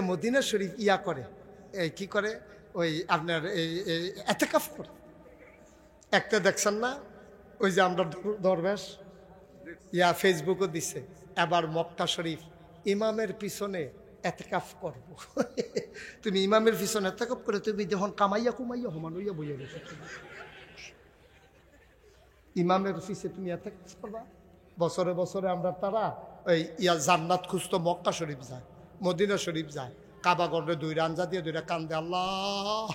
Medina শরীফ ইয়া করে, এই কি করে, ওই আপনার এই এতেকাফ করে। একটা দেখছেন না, ওই যে আমরা দরবেশ ইয়া ফেসবুকও দিছে, এবার মক্কা শরীফ ইমামের পিছনে এতেকাফ করবো। তুমি ইমামের পিছনে এতেকাফ করে তুমি যখন কামাইয়া কুমাইয়া হমান হইয়া বইয়া গেছো, ইমামের পিছে তুমি এতেকাফ করবা। বছরে বছরে আমরা তারা ওই ইয়া জান্নাত খুঁজতো মক্কা শরীফ যায়, মদিনা শরীফ যায়, কাবা গড়ে দুইটা আঞ্জা দিয়ে দুইটা কান্দে, আল্লাহ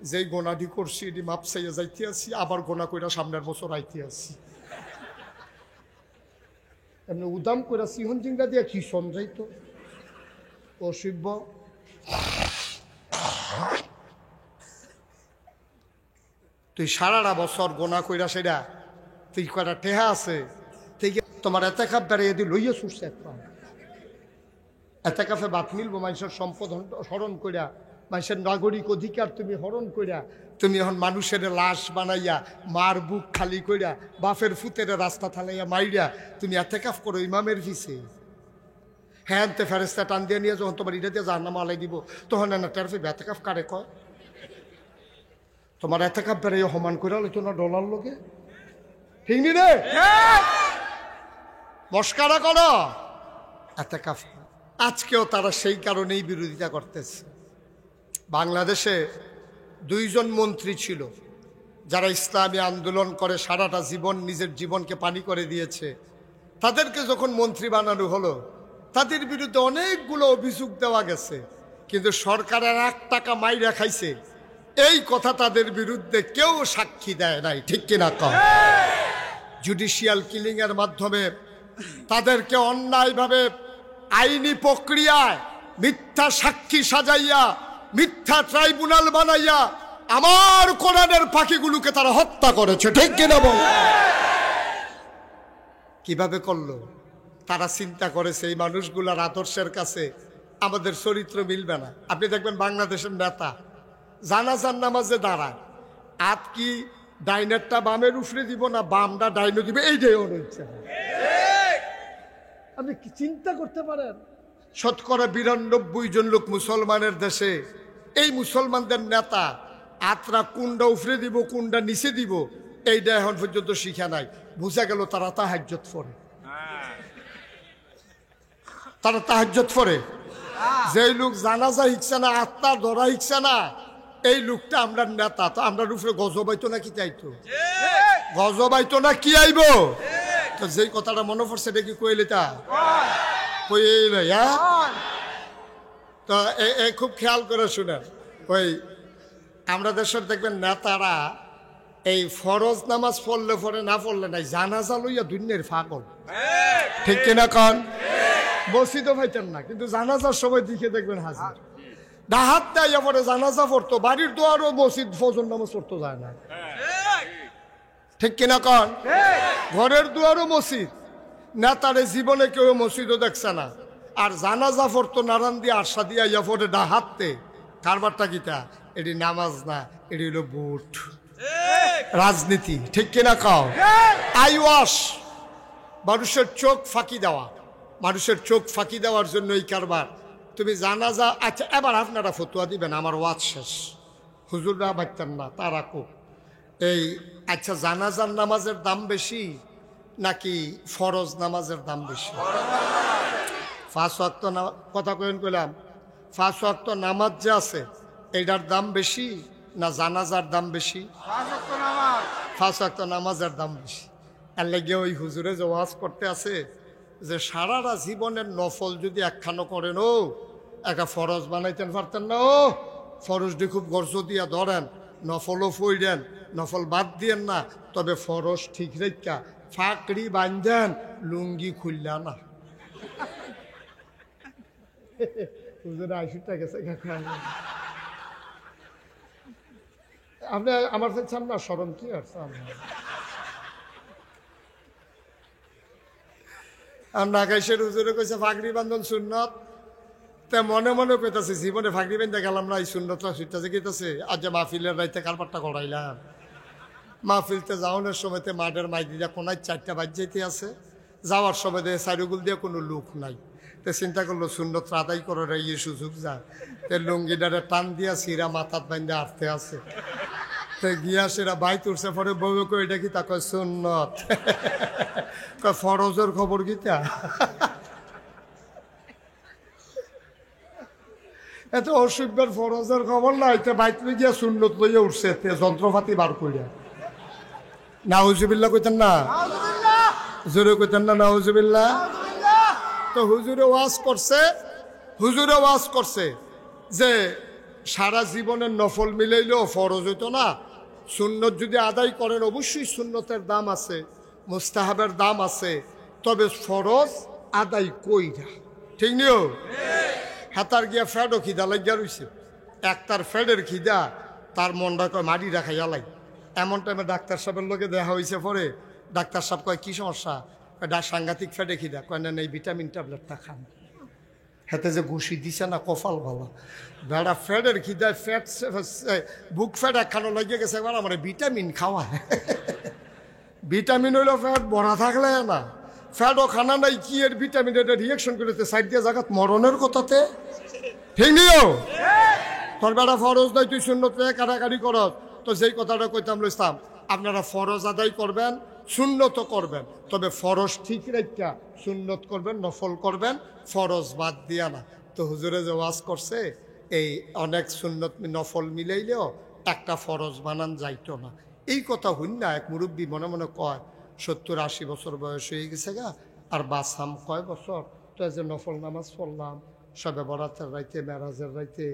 যেই গোনাটি করছি এটি মাপ চাইয়া যাইতে আছি, আবার গোনা কইরা সামনের বছর আইতে আছি। এমনি উদাম কইরা সিহন জিঙ্গা দিয়া কি সন যাইতো অসিব্য। তুই সারাটা বছর গোনা কইরা সেটা তুই কয়টা টেহা আছে, ঠিক তোমার এতেকাফ বেড়ে যদি লইয়া ছুটছে একটা এতেকাফে বাত মিলবো, মানুষের সম্পদ হরণ কইরা, মানুষের নাগরিক অধিকার তুমি হরণ কইরা, তুমি এখন মানুষের লাশ বানাইয়া, মার বুক খালি কইরা, বাপের ফুতের রাস্তা থালাইয়া মাইরা তুমি এতেকাফ করো ইমামের পিছে। হ্যাঁ তে ফেরেস্তা টান দিয়ে নিয়ে যখন তোমার ইটা দিয়ে জাহান্নামে আলাই দিব, তখন না টারফে এতেকাফ কারে কয়? তোমার এতেকাফ বেড়ে সমান কইরা লইতো না ডলার লোকে, ঠিক নি রে? মস্কারা করো এতেকাফ। আজকেও তারা সেই কারণেই বিরোধিতা করতেছে। বাংলাদেশে দুইজন মন্ত্রী ছিল যারা ইসলামী আন্দোলন করে সারাটা জীবন নিজের জীবনকে পানি করে দিয়েছে। তাদেরকে যখন মন্ত্রী বানানো হলো, তাদের বিরুদ্ধে অনেকগুলো অভিযোগ দেওয়া গেছে, কিন্তু সরকারের 1 টাকা মাইরা খাইছে এই কথা তাদের বিরুদ্ধে কেউ সাক্ষী দেয় নাই, ঠিক কিনা কম? জুডিশিয়াল কিলিং এর মাধ্যমে তাদেরকে অন্যায়ভাবে আইনি প্রক্রিয়ায় মিথ্যা সাক্ষী সাজাইয়া, মিথ্যা ট্রাইব্যুনাল বানাইয়া আমার কোরআনের পাখিগুলোকে তারা হত্যা করেছে, ঠিক কিনা বল? কিভাবে করলো? তারা চিন্তা করেছে এই মানুষগুলার আদর্শের কাছে আমাদের চরিত্র মিলবে না। আপনি দেখবেন বাংলাদেশের নেতা জানাজার নামাজে দাঁড়ায়, আত কি ডাইনেরটা বামের উফরে দিব না বামটা ডাইনে দিবে, এইটাই ওর ইচ্ছা। আপনি কি চিন্তা করতে পারেন? ৯২% লোক মুসলমানের দেশে, এই মুসলমানদের নেতা আত্রা কোনটা উফরে দিব কোনটা নিচে দিব এইটা এখন পর্যন্ত শিখা নাই। বুঝা গেল তারা তাহাজ্জুদ পড়ে, তারা তাহাজ্জুদ পড়ে। যেই লোক জানাজা শিখছে না, আত্মার ধরা শিখছে না, এই লোকটা আমরা নেতা, তো আমরা উপরে গজব আইতো না কি চাইতো? গজব আইতো না কি আইব? তো যেই কথাটা মনে পড়ছে এটা কি কইলে তা কইলে? তো খুব খেয়াল করে শুনেন, ওই আমরা দেশের দেখবেন নেতারা এই ফরজ নামাজ পড়লে পড়ে, না পড়লে নাই, জানাজা লইয়া দুনিয়ার পাগল, ঠিক কিনা কন? মসজিদও পাইতেন না, কিন্তু জানাজার সময় দিকে দেখবেন হাজির। ডাহাত দেয় পরে জানাজা পড়তো, বাড়ির দোয়ারও মসজিদ ফজর নামাজ পড়তো যায় না, ঠিক কিনা কন? ঘরের দুয়ারও মসজিদ। নেতারে জীবনে কেউ মসজিদও দেখছে না, আর জানাজা পড়তো নারান দিয়ে আরশা দিয়া ইয়া পরে ডাহাতে। কারবারটা কিটা? এটি নামাজ না, এটি হলো ভোট, রাজনীতি, ঠিক কিনা কও? আইওয়াস, মানুষের চোখ ফাঁকি দেওয়া, মানুষের চোখ ফাঁকি দেওয়ার জন্য এই কারবার। তুমি জানাজা, আচ্ছা এবার আপনারা ফতুয়া দিবেন, আমার ওয়াজ শেষ, হুজুররা বাড়তেন না তারা খুব এই, আচ্ছা জানাজার নামাজের দাম বেশি নাকি ফরজ নামাজের দাম বেশি? 5 ওয়াক্ত কথা কইলাম, 5 ওয়াক্ত নামাজ যে আছে এইটার দাম বেশি না জানাজার দাম বেশি? 5 ওয়াক্ত নামাজের দাম বেশি। এর লেগে ওই হুজুরে যে ওয়াজ করতে আছে যে সারাটা জীবনের নফল যদি একখানো করেন, ও একটা ফরজ বানাইতেন পারতেন না? ও ফরজটি খুব গর্জ দিয়া ধরেন, নফলও ফইরেন, নফল বাদ দিয়েন না, তবে ফরজ ঠিক রেখা ফাঁকড়ি বান্ধেন, লুঙ্গি খুললা না। আপনি আমার চান না স্মরণ কি আর নাগাইশের হুজুরে কইছে ফাঁকড়ি বান্ধন সুন্নত, তা মনে মনে পেতেছে জীবনে ফাঁকড়ি বান্ধে গেলাম না, এই সুন্নতটা সুইটাছে গেতেছে। আজ যে মাহফিলের রাইতে কারবারটা করাইলাম, মাহফিলতে যাওয়ানোর সময়তে মাঠের মাই দিয়া কোনায় 4টা বাজ যাইতে আছে, যাওয়ার সময় দিয়ে চারিগুল দিয়ে কোনো লোক নাই, তে চিন্তা করলো সুন্নত আদায় করার এই সুযোগ যায়, তে লুঙ্গিটারে টান দিয়া সিরা মাথাত বান্ধে আটতে আছে। তো গিয়া সেরা বাই তুলছে, পরে বউ কই এটা কি, তা কয় সুন্নত। কয় ফরজের খবর কিতা? এত অসুখের ফরজের খবর নাই, তে বাইক গিয়া সুন্নত লইয়া উঠছে, তে যন্ত্রপাতি বার করিয়া। নাউজুবিল্লাহ কইতেন না, হুজুরে কইতেন না নাউজুবিল্লাহ। তো হুজুরে ওয়াজ করছে যে সারা জীবনের নফল মিলাইলেও ফরজ হইতো না, সুন্নত যদি আদায় করেন অবশ্যই সুন্নতের দাম আছে, মুস্তাহাবের দাম আছে, তবে ফরজ আদায় কইরা। ঠিক নিও? হাতার গিয়া ফ্যাডও খিদা লাগিয়া রইছে, একটার ফ্যাডের খিদা তার মনটা কয় মাটি রাখাইয়া লাই। এমন টাইমে ডাক্তার সাহেবের লোকে দেখা হয়েছে, পরে ডাক্তার সাহেব কয় কি সমস্যা? সাংঘাতিক ফ্যাডে খিদা। কয় না এই ভিটামিন ট্যাবলেটটা খান। হাতে যে ঘুষি দিছে না, কপাল ভালো। বেড়া ফ্যাডের খিদায় ফ্যাট বুক ফ্যাট একখানো লাগিয়ে গেছে, একবার আমার ভিটামিন খাওয়া। ভিটামিন হইলো ফ্যাট ভরা থাকলে না, ফ্যাটও খানা নাই, কি এর ভিটামিন এটা রিয়াকশন করেছে সাইড দিয়ে জায়গা মরণের কথাতে। ঠিক নিও? তোর বেড়া ফরজ নাই, তুই সুন্নত কাটাকাটি করস। তো যেই কথাটা কইতাম লইতাম, আপনারা ফরজ আদায় করবেন, সুন্নত করবেন, তবে ফরজ ঠিক রাখা সুন্নত করবেন, নফল করবেন, ফরজ বাদ দিয়া না। তো হুজুরে যে ওয়াজ করছে, এই অনেক সুন্নত নফল মিলাইলেও একটা ফরজ বানান যাইতো না। এই কথা হইন না, এক মুরব্বী মনে মনে কয় 70-80 বছর বয়স হয়ে গেছে গা, আর বাসাম কয় বছর। তো যে নফল নামাজ পড়লাম, সবে বরাতের রাইতে, মেরাজের রাইতে,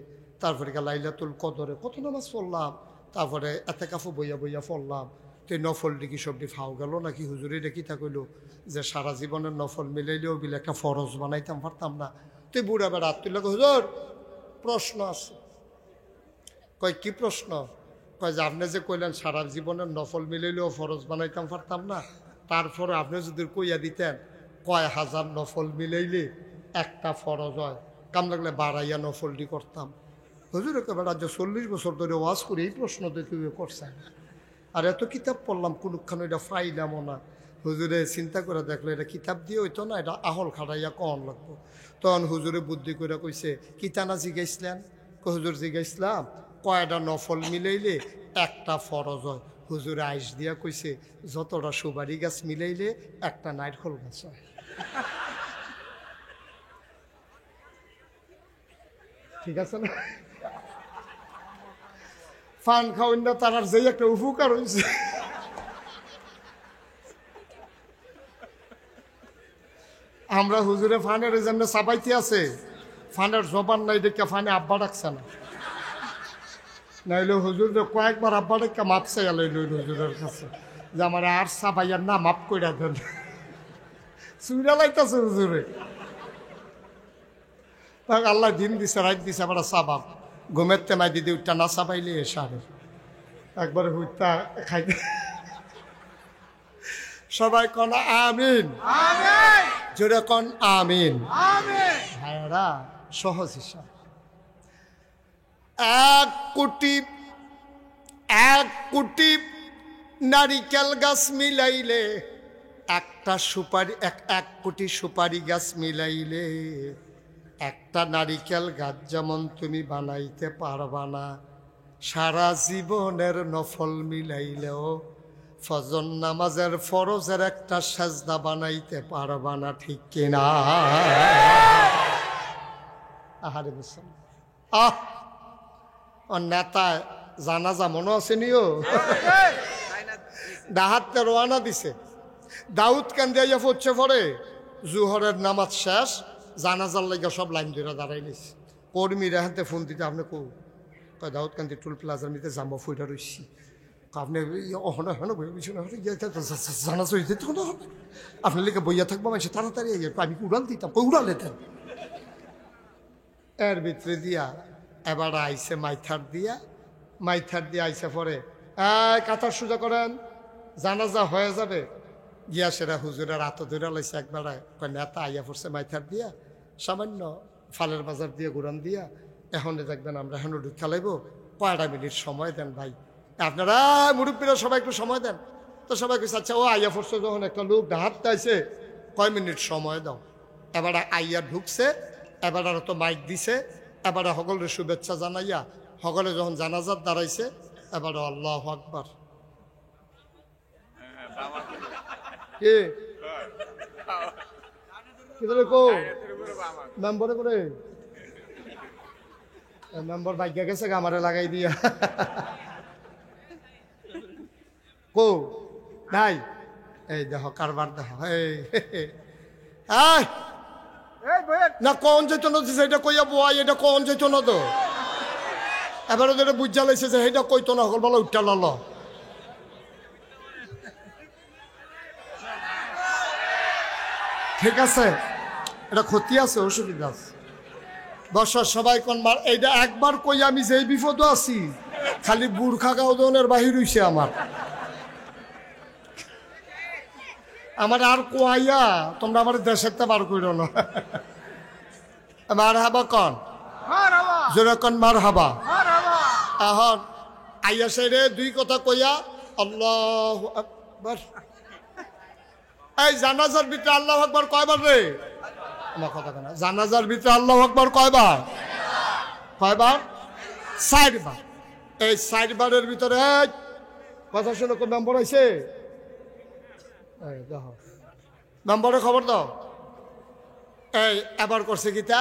তারপরে লাইলাতুল কদরে কত নামাজ পড়লাম, তারপরে এতে কাফু বইয়া বইয়া পড়লাম। তো নফল দেখি সবটি ফাও গেল নাকি? হুজুরে দেখি তা কইল যে সারা জীবনের নফল মিলাইলেও বিলে একটা ফরজ বানাইতাম পারতাম না। তুই বুড়া বেড়া তুই লাগে, হুজুর প্রশ্ন আছে। কয় কি প্রশ্ন? কয় যে আপনি যে কইলেন সারা জীবনের নফল মিলাইলেও ফরজ বানাইতাম পারতাম না, তারপরে আপনি যদি কইয়া দিতেন কয় হাজার নফল মিলাইলে একটা ফরজ হয়, কাম লাগলে বাড়াইয়া নফলটি করতাম। হুজুর একেবারে যে 40 বছর ধরে ওয়াজ করে এই প্রশ্ন দেখে করছে, আর এত কিতাব পড়লাম কোনখানে এটা ফাইলামও না। হুজুরে চিন্তা করে দেখলো এটা কিতাব দিয়ে হইতো না, এটা আহল খাটাইয়া কন লাগবো। তখন হুজুরে বুদ্ধি করে কইছে, কিতানা জিগাইছিলেন? হুজুর জিগাইছিলাম কয়টা নফল মিলাইলে একটা ফরজ হয়। হুজুরে আইস দিয়া কইছে যতটা সুবারি গাছ মিলাইলে একটা নারকেল গাছ হয়। ঠিক আছে না? ফান খাওয়ান না, তার যে একটা উপকার হয়েছে। আমরা হুজুরে ফানের জন্য চাপাইতে আছে, ফানের জবান নাই দেখে ফানে আব্বা ডাকছে না, নাইলে হুজুর কয়েকবার আব্বা ডাকা মাপ চাইয়া লইল হুজুরের কাছে যে আমার আর চাপাইয়ার না, মাপ কইরা দেন। চুইরা লাইতেছে হুজুরে। আল্লাহ দিন দিছে, রাত দিছে, আমরা চাবাব। ঘুমের তেমাই দিদি উঠটা না চাপাইলে সারে একবারে হুইটা খাইতে। সবাই কন আমিন, জোরে কন আমিন। ভাইয়ারা সহজ হিসাব, 1 কোটি নারিকেল গাছ মিলাইলে একটা সুপারি, 1 কোটি সুপারি গাছ মিলাইলে একটা নারিকেল গাছ যেমন তুমি বানাইতে পারবা না, সারা জীবনের নফল মিলাইলেও ফজর নামাজের ফরজের একটা সাজদা বানাইতে পারবা না। ঠিক কিনা? আহারে বুঝছেন? নেতা জানাজা মনে আছে নিও, ডাহাতে রোয়ানা দিছে, দাউদ কান্দিয়া পড়ছে, পরে জুহরের নামাজ শেষ, জানাজার লাগে সব লাইন ধরে দাঁড়াই নিছে। কর্মীরা হাতে ফোন দিতে, আপনি কো দাউদ কান্দি টুল প্লাজার নিতে যাবো, ফুইটা রইছি। আপনি জানাজা হইতে আপনার লিখে বইয়া থাকবো, মানুষ তাড়াতাড়ি আমি উড়াল দিতাম, কই উড়াল দিতাম। এর ভিতরে দিয়া এবার আইসে মাইথার দিয়া আইসে পরে কাতার সোজা করেন, জানাজা হয়ে যাবে। গিয়া সেরা হুজুরের হাত ধরে লাইছে একবার, নেতা আইয়া পড়ছে মাইথার দিয়া, সামান্য ফালের বাজার দিয়ে ঘুরান দিয়া, এখন দেখবেন আমরা এখন ঢুকা লাইব, কয়টা মিনিট সময় দেন ভাই আপনারা, মুরব্বীরা সবাই একটু সময় দেন। তো সবাই কইছে আচ্ছা ও আইয়া পড়ছে যখন একটা লোক হাত আইছে, কয় মিনিট সময় দাও। এবারে আইয়া ঢুকছে, এবারে তো মাইক দিছে, এবারে সকলের শুভেচ্ছা জানাইয়া সকলে যখন জানাজাত দাঁড়াইছে, এবারে আল্লাহু আকবার। মেম্বরে করে মেম্বর ভাগ্যা গেছে আমারে লাগাই দিয়া কো নাই এই দেখো কারবার দেখো না কোন যেত না সেটা কইয়া বয়, এটা কোন যেত না তো এবারে যেটা বুঝা লাইছে যে সেইটা কইতো না সকল বলো উঠা লল। ঠিক আছে, এটা ক্ষতি আছে, অসুবিধা আছে। বর্ষার সবাই কোন মার এইটা একবার কই আমি যেই বিপদ আছি, খালি বুর্খা গাউদনের বাহির হইছে আমার আর কোয়াইয়া তোমরা আমার দেশের তে বার কইরো না। মার হাবা কন জোরে কন মার হাবা। এখন আইয়া সাইরে দুই কথা কইয়া আল্লাহু আকবার। এই জানাজার ভিতরে আল্লাহু আকবার কয়বার রে? আমার কথা কেনা জানাজার ভিতরে আল্লাহু আকবার কয়বার? কয়বার? 4 বার। এই 4 বারের ভিতরে কথা শুনে কোন নম্বর হয়েছে? দেখো নম্বরে খবর দাও। এই এবার করছে গীতা,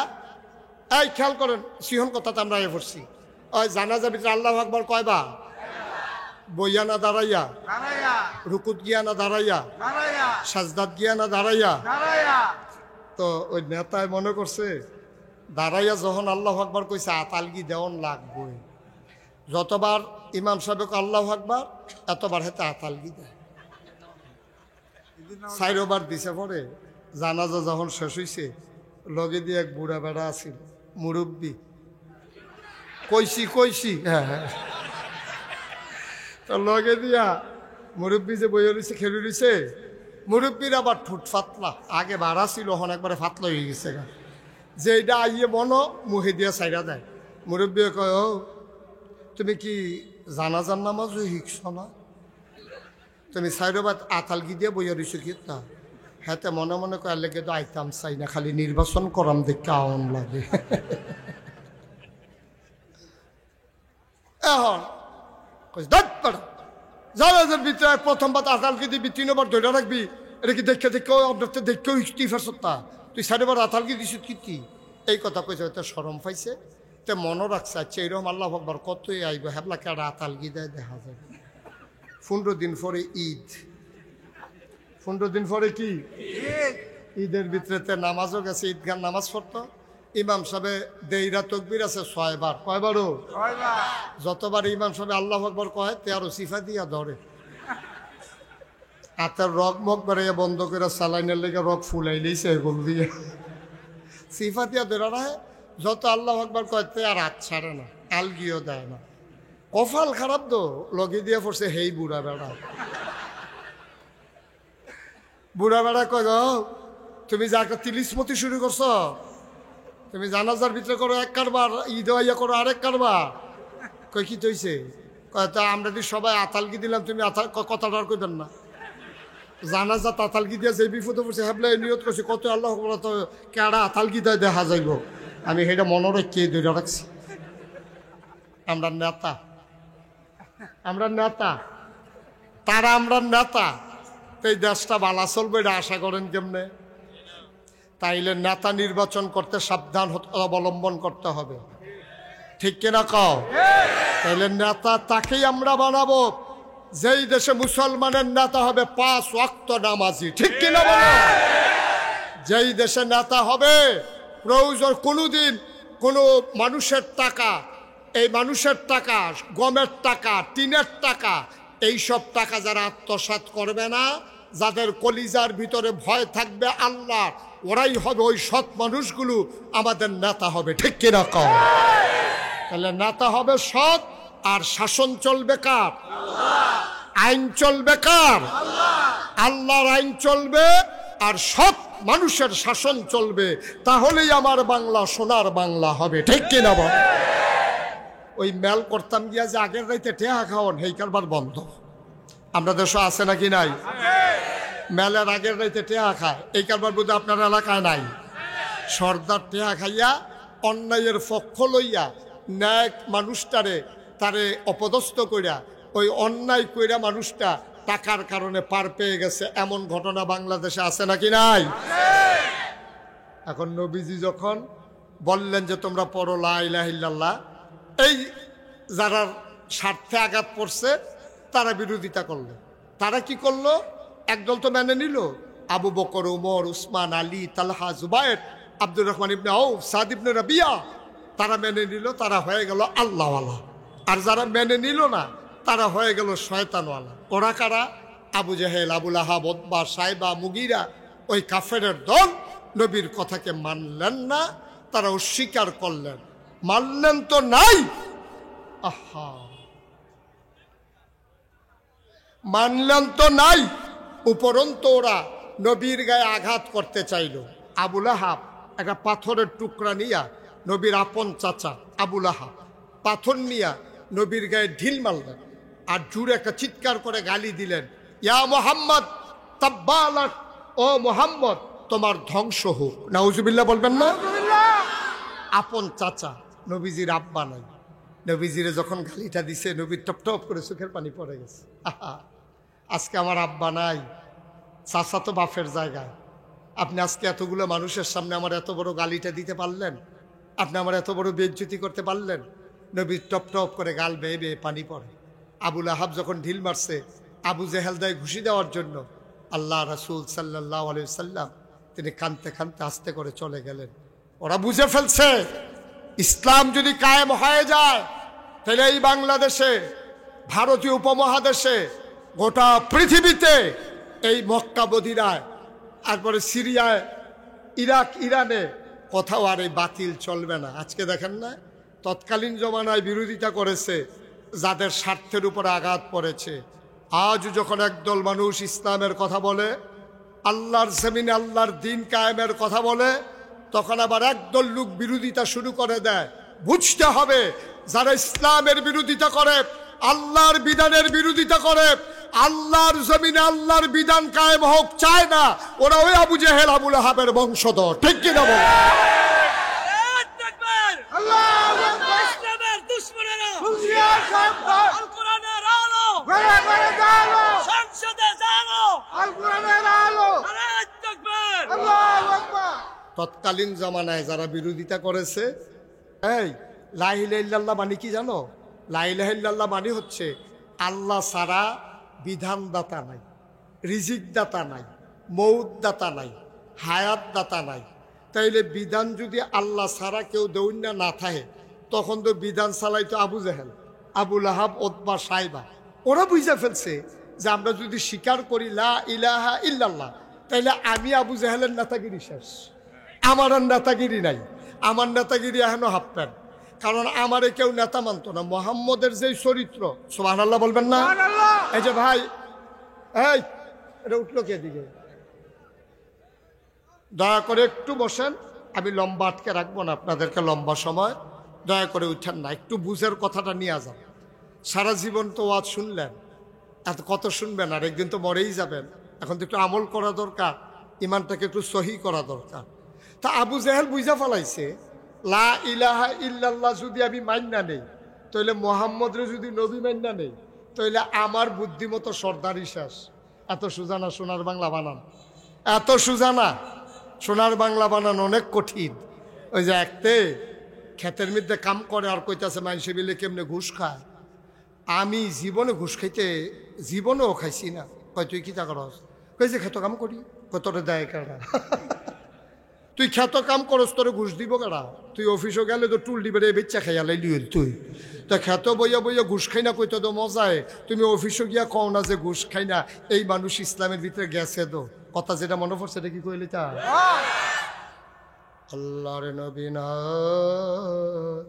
এই খেয়াল করেন সিহন কথাতে আমরা এ পড়ছি। ওই জানাজার ভিতরে আল্লাহু আকবার কয়বার? বইয়া না দাঁড়াইয়া, রুকুত গিয়া না দাঁড়াইয়া, সাজদাত গিয়া না দাঁড়াইয়া। তো ওই নেতায় মনে করছে দাঁড়াইয়া যখন আল্লাহু আকবার কইছে আতালগি দেওয়ান লাগবে, যতবার ইমাম সাহেবকে আল্লাহু আকবার এতবার হেতে আতালগি দেয়। 4 বার দিছে। পরে জানাজা যখন শেষ হইছে, লগে দিয়ে এক বুড়া বেড়া আছিল মুরব্বী, কইছি হ্যাঁ হ্যাঁ, তো লগে দিয়া মুরব্বী যে বইয়ে রয়েছে খেলে রয়েছে, মুরব্বীর আবার ঠুট ফাতলা, আগে বাড়া ছিল এখন একবারে ফাতলা হয়ে গেছে গা, যে এটা আইয়ে বনো মুখে দিয়া সাইডা দেয়। মুরব্বী কয় ও তুমি কি জানাজার নামাজও শিখছ না? তুমি 4 বার আতালগি দিয়ে বইয়ে রয়েছো কি তা? হ্যাঁ মনে মনে কয় লেগে তো আইতাম চাই না, খালি নির্বাচন করাম দেখতে আউন লাগে। এখন জানাজার ভিতরে প্রথমবার আতালগি দিবি, 3 বার ধরে রাখবি, এটা কি দেখে আপনার তো দেখেও ইস্তিফার সত্তা, তুই 4 বার আতালগি দিস কি? এই কথা কইছে, হয়তো শরম পাইছে, তে মনে রাখছে আচ্ছা এইরকম আল্লাহু আকবার কতই আইব, হ্যাবলাকে আর আতালগি দেয় দেখা যাবে। 15 দিন পরে ঈদ, 15 দিন পরে কি ঈদের ভিতরে নামাজও গেছে, ঈদগাহ নামাজ পড়তো। ইমাম সাহেব দেইরা তকবির আছে 6 বার। কয়বারও? 6 বার। যতবার ইমাম সাহেব আল্লাহু আকবার কয় 13 সিফা দিয়া ধরে, হাতের রগ মগ বেড়ে বন্ধ করে সালাইনের লেগে রগ ফুলাই লইছে এগুল দিয়ে সিফা দিয়া ধরে রাখে। যত আল্লাহু আকবার কয় আর হাত ছাড়ে না, আলগিও দেয় না। কপাল খারাপ তো, লগে দিয়ে পড়ছে হেই বুড়া বেড়া। বুড়া বেড়া কয় গো তুমি যা একটা তিলিসমতি শুরু করছো, তুমি জানাজার ভিতরে করো 1 কারবার, ঈদ হইয়া করো আরেক কারবার। কই কি তৈছে? কয় তা আমরা যদি সবাই আতালগি দিলাম, তুমি কথাটা আর কইবেন না। জানাজা আতালগি দিয়া যে বিপদে পড়ছে হ্যাবলে নিয়ত করছি কত আল্লাহ তো কেডা আতালগি দেয় দেখা যাইব। আমি সেটা মনে রেখে ধরে রাখছি। আমরা নেতা, তারা আমরা নেতা, এই দেশটা ভালো চলবে এটা আশা করেন কেমনে? তাইলে নেতা নির্বাচন করতে সাবধান অবলম্বন করতে হবে, ঠিক কিনা কও? তাইলে নেতা তাকেই আমরা বানাবো যেই দেশে মুসলমানের নেতা হবে 5 ওয়াক্ত নামাজি, ঠিক কিনা বলো? যেই দেশে নেতা হবে প্রয়োজন কোনোদিন কোনো মানুষের টাকা, এই মানুষের টাকা, গমের টাকা, টিনের টাকা, এইসব টাকা যারা আত্মসাৎ করবে না, যাদের কলিজার ভিতরে ভয় থাকবে আল্লাহ, ওরাই হবে ওই সৎ মানুষগুলো আমাদের নেতা হবে, ঠিক কিনা কও? তাহলে নেতা হবে সৎ, আর শাসন চলবে কার? আইন চলবে কার? আল্লাহর আইন চলবে, আর সৎ মানুষের শাসন চলবে। তাহলেই আমার বাংলা সোনার বাংলা হবে, ঠিক কিনা বল? ওই মেল করতাম গিয়া যে আগের রাইতে টেহা খাওয়ান, এই কারবার বন্ধ। আমরা দেশে আছে নাকি নাই? মেলের আগের রাইতে টেহা খায়, এই কারবার বোধহয় আপনার এলাকায় নাই। সর্দার টেহা খাইয়া অন্যায়ের পক্ষ লইয়া ন্যায় মানুষটারে তারে অপদস্থ কইরা ওই অন্যায় কইরা মানুষটা টাকার কারণে পার পেয়ে গেছে, এমন ঘটনা বাংলাদেশে আছে নাকি নাই? এখন নবীজি যখন বললেন যে তোমরা পড়ো লা ইলাহা ইল্লাল্লাহ, এই যারা স্বার্থে আঘাত পড়ছে তারা বিরোধিতা করলো। তারা কি করলো? একদল তো মেনে নিল, আবু বকর, উমর, উসমান, আলী, তালহা, জুবায়ের, আব্দুর রহমান ইবনে আউফ, সাদ ইবনে রাবিয়া, তারা মেনে নিল, তারা হয়ে গেল আল্লাহওয়ালা। আর যারা মেনে নিল না তারা হয়ে গেল শয়তানওয়ালা। ওরা কারা? আবু জেহেল, আবুল আহাব, উতবা, সাইবা, মুগিরা, ওই কাফেরের দল নবীর কথাকে মানলেন না, তারা অস্বীকার করলেন। মানলেন তো নাই, আহা, মানলেন তো নাই, উপরন্তু ওরা নবীর গায়ে আঘাত করতে চাইল। আবুল আহাব একটা পাথরের টুকরা নিয়া, নবীর আপন চাচা আবুল আহাব পাথর নিয়া নবীর গায়ে ঢিল মারলেন আর জুড়ে একটা চিৎকার করে গালি দিলেন, ইয়া মুহাম্মদ তাব্বালাক, ও মুহাম্মদ তোমার ধ্বংস হোক। নাউজুবিল্লাহ বলবেন না? আপন চাচা, নবীজির আব্বা নাই। নবীজিরে যখন গালিটা দিছে নবীর টপ টপ করে চোখের পানি পড়ে গেছে। আহা, আজকে আমার আব্বা নাই, চাচা তো বাপের জায়গায়। আপনি আজকে এতগুলো মানুষের সামনে আমার এত বড় গালিটা দিতে পারলেন? আপনি আমার এত বড় বেইজ্জতি করতে পারলেন? নবীর টপ টপ করে গাল বেয়ে বেয়ে পানি পড়ে। আবুল আহাব যখন ঢিল মারছে আবু জেহেল দায় ঘুষি দেওয়ার জন্য, আল্লাহ রাসূল সাল্লাল্লাহু আলাইহি ওয়াসাল্লাম তিনি কাঁদতে কাঁদতে আস্তে করে চলে গেলেন। ওরা বুঝে ফেলছে ইসলাম যদি কায়েম হয়ে যায় তাহলে এই বাংলাদেশে, ভারতীয় উপমহাদেশে, গোটা পৃথিবীতে, এই মক্কা মদিনায়, তারপরে সিরিয়ায়, ইরাক, ইরানে কোথাও আর এই বাতিল চলবে না। আজকে দেখেন না, তৎকালীন জমানায় বিরোধিতা করেছে যাদের স্বার্থের উপরে আঘাত পড়েছে। আজ যখন একদল মানুষ ইসলামের কথা বলে, আল্লাহর জমিনে আল্লাহর দিন কায়েমের কথা বলে, তখন আবার একদল লোক বিরোধিতা শুরু করে দেয়। বুঝতে হবে যারা ইসলামের বিরোধিতা করে, আল্লাহর বিধানের বিরোধিতা করে, আল্লাহর জমিনে আল্লাহর বিধান কায়েম হোক চায় না, ওরা ওই আবু জেহেল, আবুল আহাবের বংশধর। ঠিক কিনা বল? তৎকালীন জমানায় যারা বিরোধিতা করেছে, এই লা ইলাহা ইল্লাল্লাহ মানে কি জানো? লা ইলাহা ইল্লাল্লাহ মানে হচ্ছে আল্লাহ ছাড়া বিধানদাতা নাই, রিজিক দাতা নাই, মৌত দাতা নাই, হায়াত দাতা নাই। তাইলে বিধান যদি আল্লাহ ছাড়া কেউ দৌন্যা না থাকে, তখন তো বিধান চালাইতো আবু জেহেল, আবুল আহাব, উতবা, সাইবা। ওরা বুঝে ফেলছে যে আমরা যদি স্বীকার করি লা ইলাহা ইল্লাল্লাহ, তাইলে আমি আবু জেহেলের নেতাগিরি শেষ, আমার আর নেতাগিরি নাই, আমার নেতাগিরি এখনো হাফপ্যান্ট। কারণ আমারে কেউ নেতা মানত না। মুহাম্মদের যে চরিত্র, সুবহানাল্লাহ বলবেন না? এই যে ভাই, এই এটা উঠলো কে দিকে, দয়া করে একটু বসেন, আমি লম্বা আটকে রাখবো না আপনাদেরকে লম্বা সময়, দয়া করে উঠেন না, একটু বুঝের কথাটা নিয়ে যান। সারা জীবন তো ওয়াজ শুনলেন, এত কত শুনবেন, আর একদিন তো মরেই যাবেন। এখন তো একটু আমল করা দরকার, ইমানটাকে একটু সহি করা দরকার। তা আবু জেহেল বুঝা ফেলাইছে লা ইলাহা ইল্লাল্লাহ যদি আমি মান্না নেই, তাইলে মোহাম্মদরে যদি নবী মান্না নেই, তাইলে আমার বুদ্ধিমতো সর্দারি শেষ। এত সুজানা সোনার বাংলা বানান, এত সুজানা সোনার বাংলা বানান অনেক কঠিন। ওই যে একতে ক্ষেতের মধ্যে কাম করে আর কইতাছে মানুষে মিলে কেমনে ঘুষ খায়। আমি জীবনে ঘুষ খাইতে জীবনেও খাইছি না। কয় তুই কি তা করস? কই যে ক্ষেত কাম করি। কতটা দেয় কেনা? তুই ক্ষেত কাম করস, তোরে ঘুষ দিব কেনা? তুই অফিসও গেলে তো টুল দিবে বেচ্চা খাইয়া লাইলি তুই তো ক্ষেত বইয়া বইয়া ঘুষ খাই না, কইতে তো মজায়। তুমি অফিসও গিয়া কও না যে ঘুষ খাই না। এই মানুষ ইসলামের ভিতরে গেছে তো কথা, যেটা মনে পড়ছে এটা কি কইলি তা? আল্লাহর নবী নাই,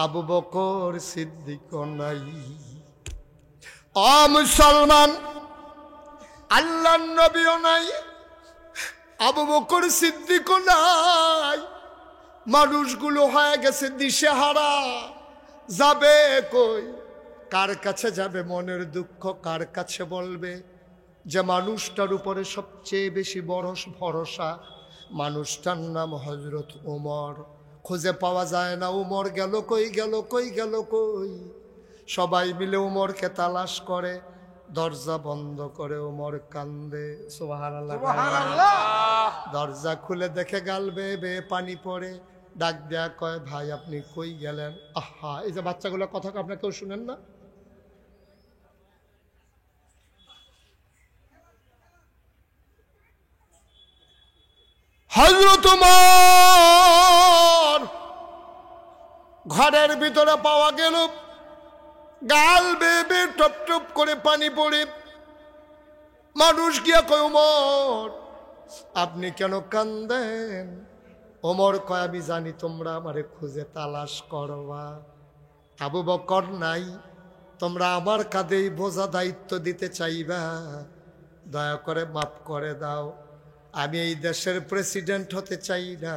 আবু বকর সিদ্দিক নাই। ও মুসলমান, আল্লাহর নবীও নাই, আবু বকর সিদ্দিক নাই। মানুষগুলো হয়ে গেছে দিশেহারা, যাবে কই? কার কাছে যাবে? মনের দুঃখ কার কাছে বলবে? যে মানুষটার উপরে সবচেয়ে বেশি বড় ভরসা, মানুষটার নাম হযরত ওমর। খুঁজে পাওয়া যায় না, ওমর গেল কই, গেল কই, গেল কই। সবাই মিলে ওমরকে তালাশ করে, দরজা বন্ধ করে ওমর কান্দে। সুবহানাল্লাহ। দরজা খুলে দেখে গাল বেয়ে বেয়ে পানি পড়ে। ডাক দেয়া কয়, ভাই আপনি কই গেলেন? আহা, এই যে বাচ্চাগুলো কথা আপনার কেউ শুনেন না? হযরত ওমর ঘরের ভিতরে পাওয়া গেল, গাল বেয়ে বেয়ে টপ টপ করে পানি পড়ে। মানুষ গিয়া কয়, ওমর আপনি কেন কান্দেন? ওমর কয়, আমি জানি তোমরা আমারে খুঁজে তালাশ করবা। আবু বকর নাই, তোমরা আমার কাঁধেই বোঝা দায়িত্ব দিতে চাইবা, দয়া করে মাফ করে দাও। আমি এই দেশের প্রেসিডেন্ট হতে চাই না,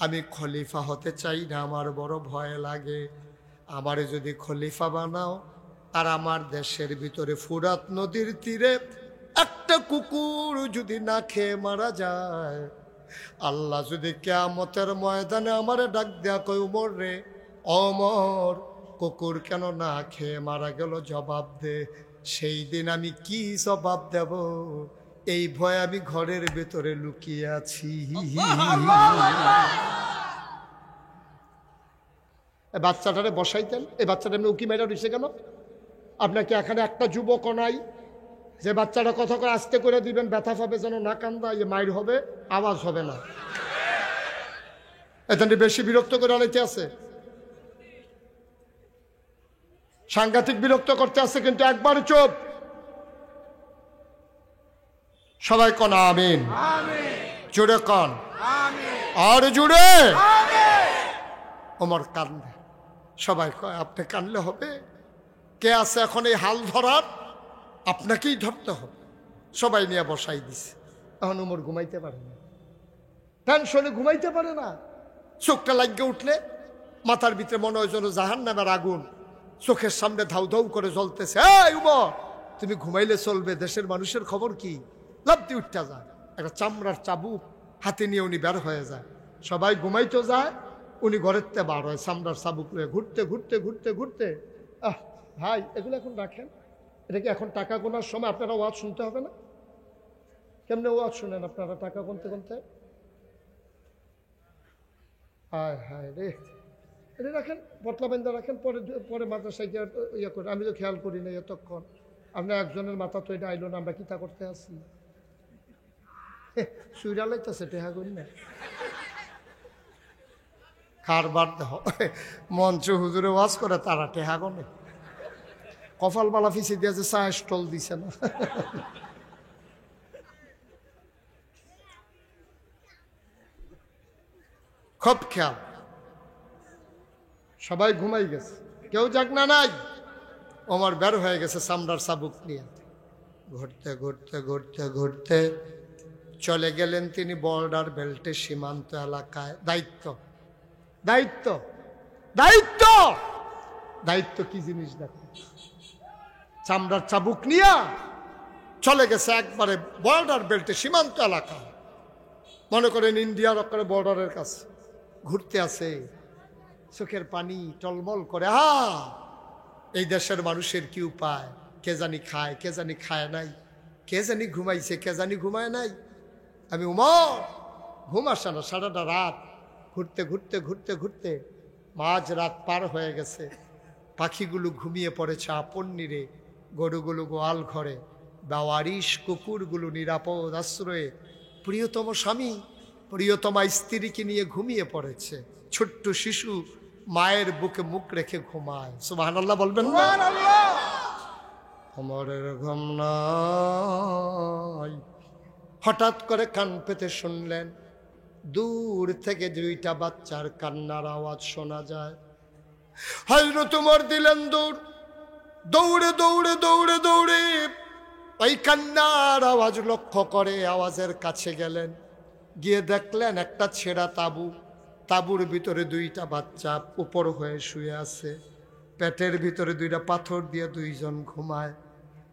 আমি খলিফা হতে চাই না, আমার বড় ভয় লাগে। আমারে যদি খলিফা বানাও, আর আমার দেশের ভিতরে ফুরাত নদীর তীরে একটা কুকুর যদি না খেয়ে মারা যায়, আল্লাহ যদি কিয়ামতের ময়দানে আমারে ডাক দেয়া কই, ওমর রে, ওমর কুকুর কেন না খেয়ে মারা গেল, জবাব দে। সেই দিন আমি কি জবাব দেব, এই ভয় আমি ঘরের ভেতরে লুকিয়ে আছি। বাচ্চাটারে বসাইতেন, এই বাচ্চাটা এমনি উকি মেরা রয়েছে কেন? আপনাকে এখানে একটা যুবক নাই যে বাচ্চাটা কথা করে আস্তে করে দিবেন, ব্যথা পাবে যেন না কান্দা, ইয়ে মাইর হবে, আওয়াজ হবে না। এখানে বেশি বিরক্ত করে আনাইতে আছে, সাংঘাতিক বিরক্ত করতে আছে, কিন্তু একবার চুপ। সবাই কন আমিন, জুড়ে কন আর জুড়ে। ওমর কান্দে, সবাই কয় আপনি কানলে হবে? কে আছে এখন এই হাল ধরার? আপনাকেই ধরতে হবে। সবাই নিয়ে বসাই দিছে। এখন ওমর ঘুমাইতে পারে না, টেনশনে ঘুমাইতে পারে না। চোখটা লাগিয়ে উঠলে মাথার ভিতরে মনে হয় যেন জাহান্নামের আগুন চোখের সামনে ধাউ ধাউ করে জ্বলতেছে। এই ওমর, তুমি ঘুমাইলে চলবে, দেশের মানুষের খবর কি? লাফতে উঠতে যায়, একটা চামড়ার চাবুক হাতে নিয়ে উনি বের হয়ে যায়। সবাই ঘুমাইতে যায়, উনি ঘরের তে বার হয় চামড়ার চাবুক নিয়ে, ঘুরতে ঘুরতে ঘুরতে ঘুরতে। ভাই এগুলো এখন রাখেন, এটা কি এখন টাকা গোনার সময়? আপনারা ওয়াজ শুনতে হবে না? কেমনে ওয়াজ শুনেন আপনারা টাকা গুনতে গুনতে? হায় হায় রে, এটা রাখেন, পটলা বেঁধে রাখেন, পরে পরে মাদ্রাসায় গিয়ে ইয়ে করে। আমি তো খেয়াল করি না এতক্ষণ। আপনার একজনের মাথা তো এটা আইলো না, আমরা কিতা করতে আসি? সুইরালাইতেছে টেহা করি না, কারবার দেহ মঞ্চ হুজুরে ওয়াজ করে তারা টেহা গনে। কপাল বালা ফিসে দিয়ে যে চা স্টল দিছে না। খুব খেয়াল। সবাই ঘুমাই গেছে, কেউ জাগনা নাই। ওমর বের হয়ে গেছে চামড়ার চাবুক নিয়ে। ঘুরতে ঘুরতে ঘুরতে ঘুরতে চলে গেলেন তিনি বর্ডার বেল্টে, সীমান্ত এলাকায়। দায়িত্ব দায়িত্ব দায়িত্ব দায়িত্ব কি জিনিস দেখো। চামড়ার চাবুক নিয়ে চলে গেছে একবারে বর্ডার বেল্টে, সীমান্ত এলাকা। মনে করেন ইন্ডিয়ার ওখানে বর্ডারের কাছে ঘুরতে আছে, চোখের পানি টলমল করে। এই দেশের মানুষের কি উপায়? কে জানি খায়, কে জানি খায় নাই, কে জানি ঘুমাইছে, কে জানি ঘুমায় নাই। আমি উমর ঘুম আসে না, সারাটা রাত ঘুরতে ঘুরতে ঘুরতে ঘুরতে মাঝ রাত পার হয়ে গেছে। পাখিগুলো ঘুমিয়ে পড়েছে আপন নিরে, গরুগুলো গোয়াল ঘরে, বাওয়ারিশ কুকুরগুলো নিরাপদ আশ্রয়ে, প্রিয়তম স্বামী প্রিয়তমা স্ত্রীকে নিয়ে ঘুমিয়ে পড়েছে। ছোট্ট শিশু মায়ের বুকে মুখ রেখে ঘুমায়। সুবহানাল্লাহ বলবেন না? ওমরের ঘুম নাই। হঠাৎ করে কান পেতে শুনলেন দূর থেকে দুইটা বাচ্চার কান্নার আওয়াজ শোনা যায়। হযরত ওমর দিলেন দৌড়, দৌড়ে দৌড়ে দৌড়ে দৌড়ে ওই কান্নার আওয়াজ লক্ষ্য করে আওয়াজের কাছে গেলেন। গিয়ে দেখলেন একটা ছেঁড়া তাঁবু, তাঁবুর ভিতরে দুইটা বাচ্চা উপর হয়ে শুয়ে আছে। পেটের ভিতরে দুইটা পাথর দিয়ে দুইজন ঘুমায়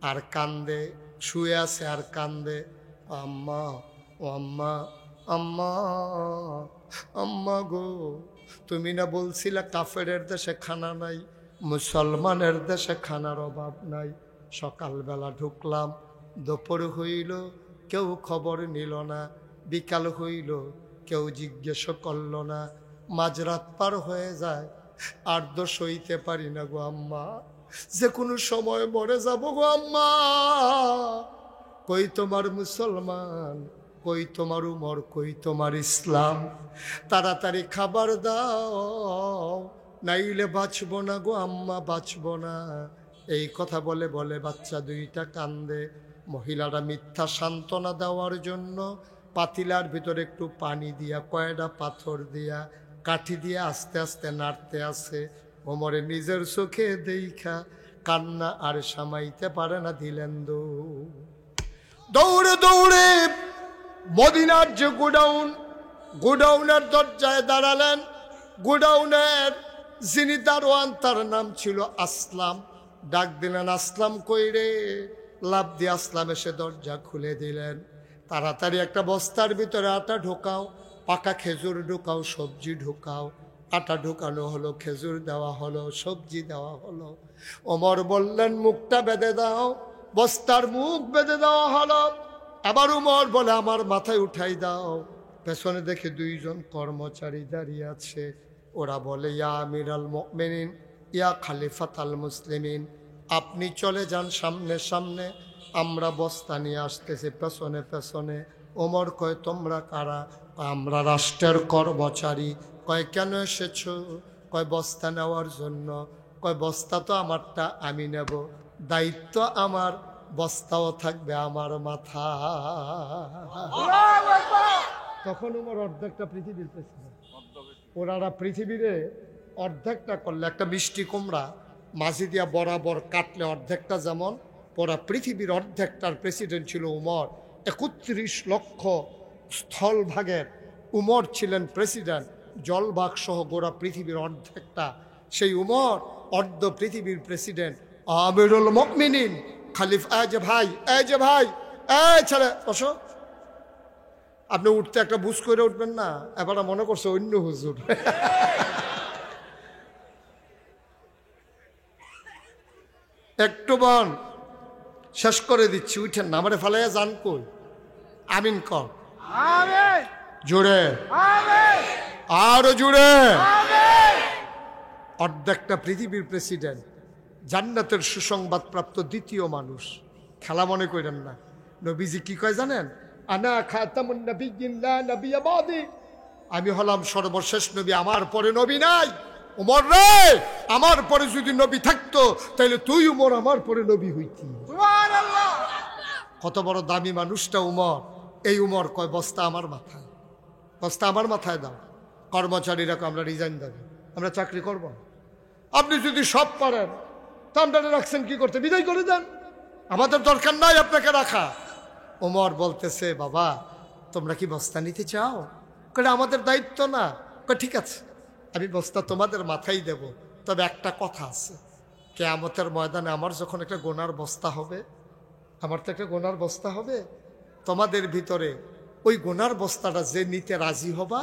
আর কান্দে, শুয়ে আছে আর কান্দে। আম্মা ও আম্মা, আম্মা আম্মা গো, তুমি না বলছিলে কাফেরের দেশে খানা নাই, মুসলমানের দেশে খানার অভাব নাই। সকালবেলা ঢুকলাম, দুপুর হইল, কেউ খবর নিল না। বিকাল হইল, কেউ জিজ্ঞেস করল না। মাঝরাত পার হয়ে যায়, আর তো সইতে পারি না গো আম্মা, যে কোনো সময় মরে যাব গো আম্মা। কই তোমার মুসলমান, কই তোমার উমর, কই তোমার ইসলাম? তাড়াতাড়ি খাবার দাও, নাইলে বাঁচবো না গো আম্মা, বাঁচবো না। এই কথা বলে বলে বাচ্চা দুইটা কান্দে। মহিলারা মিথ্যা সান্ত্বনা দেওয়ার জন্য পাতিলার ভিতরে একটু পানি দিয়া, কয়টা পাথর দিয়া, কাঠি দিয়ে আস্তে আস্তে নাড়তে আসে। ওমরে নিজের চোখে দেখা কান্না আর সামাইতে পারে না, দিলেন দৌড়ে দৌড়ে মদিনার যে গোডাউনের দরজায় দাঁড়ালেন। গোডাউনের যিনি দারোয়ান, তার নাম ছিল আসলাম। ডাক দিলেন, আসলাম কই রে? লাফ দিয়ে আসলাম এসে দরজা খুলে দিলেন। তাড়াতাড়ি একটা বস্তার ভিতরে আটা ঢোকাও, পাকা খেজুর ঢোকাও, সবজি ঢোকাও। আটা ঢোকানো হলো, খেজুর দেওয়া হলো, সবজি দেওয়া হলো। ওমর বললেন, মুখটা বেঁধে দাও। বস্তার মুখ বেঁধে দেওয়া হলো। আবার উমর বলে, আমার মাথায় উঠাই দাও। পেছনে দেখে দুইজন কর্মচারী দাঁড়িয়ে আছে। ওরা বলে, ইয়া আমিরাল মুমিনিন, ইয়া খলিফাতাল মুসলিমিন, আপনি চলে যান সামনে সামনে, আমরা বস্তা নিয়ে আসতেছি পেছনে পেছনে। ওমর কয়, তোমরা কারা? আমরা রাষ্ট্রের কর্মচারী। কয়, কেন এসেছো? কয়, বস্তা নেওয়ার জন্য। কয়, বস্তা তো আমারটা, আমি নেব, দায়িত্ব আমার, বস্তাও থাকবে আমার মাথা। তখন ওমর অর্ধেকটা পৃথিবীর প্রেসিডেন্ট। ওনারা পৃথিবীরে অর্ধেকটা করলে, একটা মিষ্টি কুমড়া মাঝি দিয়া বরাবর কাটলে অর্ধেকটা যেমন, পুরা পৃথিবীর অর্ধেকটার প্রেসিডেন্ট ছিল উমর। ৩১ লক্ষ স্থলভাগের উমর ছিলেন প্রেসিডেন্ট, জলভাগ সহ গোড়া পৃথিবীর অর্ধেকটা সেই উমর, অর্ধ পৃথিবীর প্রেসিডেন্ট আমিরুল মুমিনিন খলিফা। এই যে ভাই, এই যে ভাই, এই ছেলে বসো। আপনি উঠতে একটা বুঝ করে উঠবেন না, এবার মনে করছে অন্য হুজুর। একটু বন শেষ করে দিচ্ছি, উঠেন না, আমারে ফালাইয়া যান কই? আমিন কর, জুড়ে আরো জুড়ে। অর্ধেকটা পৃথিবীর প্রেসিডেন্ট, জান্নাতের সুসংবাদ প্রাপ্ত দ্বিতীয় মানুষ। খেলা মনে করেন না। নবীজি কি কয় জানেন? আনা খাতামুন নবিয়্যিন লা নবিয়্যা বাদি, আমি হলাম সর্বশেষ নবী, আমার পরে নবী নাই। উমর রে, আমার পরে যদি নবী থাকতো তাহলে তুই উমর আমার পরে নবী হইতি। সুবহানাল্লাহ। কত বড় দামি মানুষটা উমর। এই উমর কয়, বস্তা আমার মাথায়, বস্তা আমার মাথায় দাও। কর্মচারীরা কয়, আমরা রিজাইন দেব, আমরা চাকরি করব। আপনি যদি সব পারেন তা আমরা রাখছেন কি করতে? বিদায় করে দেন, আমাদের দরকার নাই আপনাকে রাখা। ওমর বলতেছে, বাবা তোমরা কি বস্তা নিতে চাও? কলে আমাদের দায়িত্ব না। কয়, ঠিক আছে, আমি বস্তা তোমাদের মাথায় দেব, তবে একটা কথা আছে, কিয়ামতের ময়দানে আমার যখন একটা গোনার বস্তা হবে, আমার তো একটা গোনার বস্তা হবে, তোমাদের ভিতরে ওই গোনার বস্তাটা যে নিতে রাজি হবা,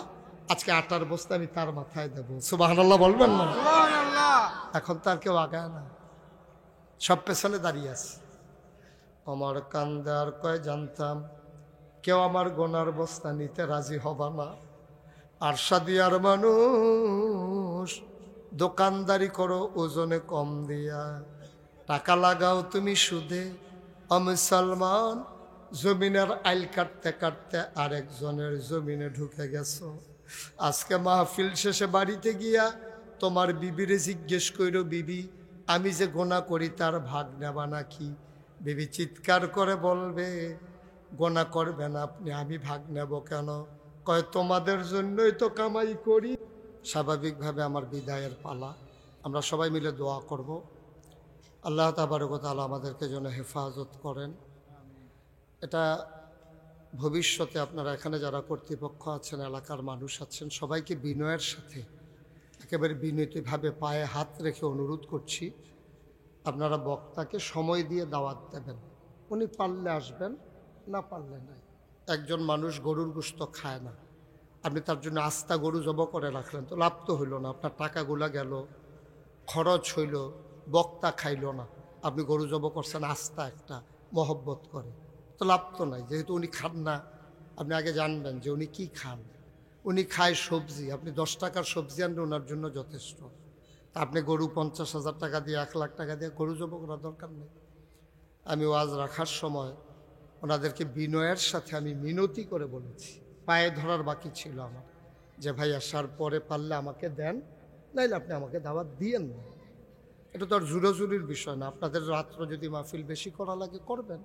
আজকে আটার বস্তা আমি তার মাথায় দেব। সুবহানাল্লাহ বলবেন না? এখন তার কেউ আগায় না, সব পেছনে দাঁড়িয়ে আছে। আমার কান্দে আর কয়, জানতাম কেউ আমার গোনার বস্তা নিতে রাজি হবা না। আরশাদিয়ার মানুষ, দোকানদারি করো ওজনে কম দিয়া, টাকা লাগাও তুমি সুদে। মুসলমান, জমিনের আইল কাটতে কাটতে আরেকজনের জমিনে ঢুকে গেছো। আজকে মাহফিল শেষে বাড়িতে গিয়া তোমার বিবিরে জিজ্ঞেস করো, বিবি আমি যে গোনা করি তার ভাগ নেবা নাকি? বিবি চিৎকার করে বলবে, গোনা করবেন আপনি, আমি ভাগ নেব কেন? কয়, তোমাদের জন্যই তো কামাই করি। স্বাভাবিকভাবে আমার বিদায়ের পালা, আমরা সবাই মিলে দোয়া করব। আল্লাহ তাবারক ওয়া তাআলা আমাদেরকে যেন হেফাজত করেন। এটা ভবিষ্যতে আপনারা এখানে যারা কর্তৃপক্ষ আছেন, এলাকার মানুষ আছেন, সবাইকে বিনয়ের সাথে একেবারে বিনীতভাবে পায়ে হাত রেখে অনুরোধ করছি, আপনারা বক্তাকে সময় দিয়ে দাওয়াত দেবেন। উনি পারলে আসবেন, না পারলে নাই। একজন মানুষ গরুর গোশত খায় না, আপনি তার জন্য আস্তা গরু জব করে রাখলেন, তো লাভ তো হইল না, আপনার টাকাগুলা গেল, খরচ হইল, বক্তা খাইল না, আপনি গরু জব করছেন আস্তা একটা মহব্বত করে, তো লাভ তো নাই। যেহেতু উনি খান না, আপনি আগে জানবেন যে উনি কি খান। উনি খায় সবজি, আপনি 10 টাকার সবজি আনলে ওনার জন্য যথেষ্ট। তা আপনি গরু 50,000 টাকা দিয়ে 1 লাখ টাকা দিয়ে গরু জব করার দরকার নেই। আমি ওয়াজ রাখার সময় ওনাদেরকে বিনয়ের সাথে আমি মিনতি করে বলেছি, পায়ে ধরার বাকি ছিল আমার, যে ভাই আসার পরে পারলে আমাকে দেন, নাইলে আপনি আমাকে দাওয়াত দিয়েন না। এটা তো আর জুরোজুরির বিষয় না। আপনাদের রাত্র যদি মাহফিল বেশি করা লাগে করবেন,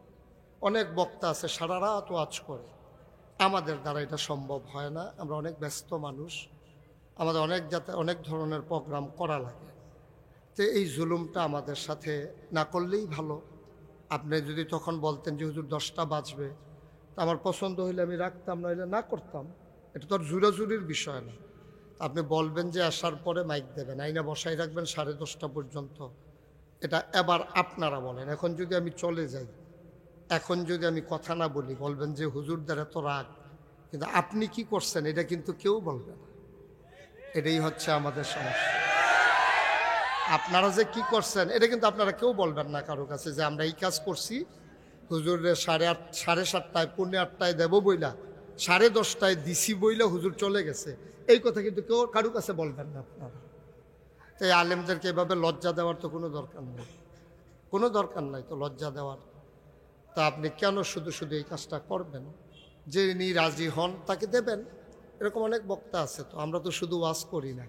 অনেক বক্তা আছে সারা রাত ওয়াজ করে, আমাদের দ্বারা এটা সম্ভব হয় না, আমরা অনেক ব্যস্ত মানুষ, আমাদের অনেক ধরনের প্রোগ্রাম করা লাগে। তো এই জুলুমটা আমাদের সাথে না করলেই ভালো। আপনি যদি তখন বলতেন যে হুজুর 10টা বাজবে, তা আমার পছন্দ হইলে আমি রাখতাম, না হইলে না করতাম, এটা তো আর জুরাজুরির বিষয় না। আপনি বলবেন যে আসার পরে মাইক দেবেন, আইনা বসাই রাখবেন 10:30 পর্যন্ত, এটা এবার আপনারা বলেন। এখন যদি আমি চলে যাই, এখন যদি আমি কথা না বলি, বলবেন যে হুজুরদের এত রাগ, কিন্তু আপনি কি করছেন এটা কিন্তু কেউ বলবে না। এটাই হচ্ছে আমাদের সমস্যা। আপনারা যে কি করছেন এটা কিন্তু আপনারা কেউ বলবেন না কারো কাছে, যে আমরা এই কাজ করছি, হুজুরে 8:30 7:30 8:45 দেবো বইলা 10:30 দিছি বইলা হুজুর চলে গেছে, এই কথা কিন্তু কেউ কারো কাছে বলবেন না আপনারা। তাই আলেমদেরকে এভাবে লজ্জা দেওয়ার তো কোনো দরকার নেই, কোনো দরকার নাই তো লজ্জা দেওয়ার। তা আপনি কেন শুধু শুধু এই কাজটা করবেন? যে ইনি রাজি হন তাকে দেবেন, এরকম অনেক বক্তা আছে। তো আমরা তো শুধু ওয়াজ করি না,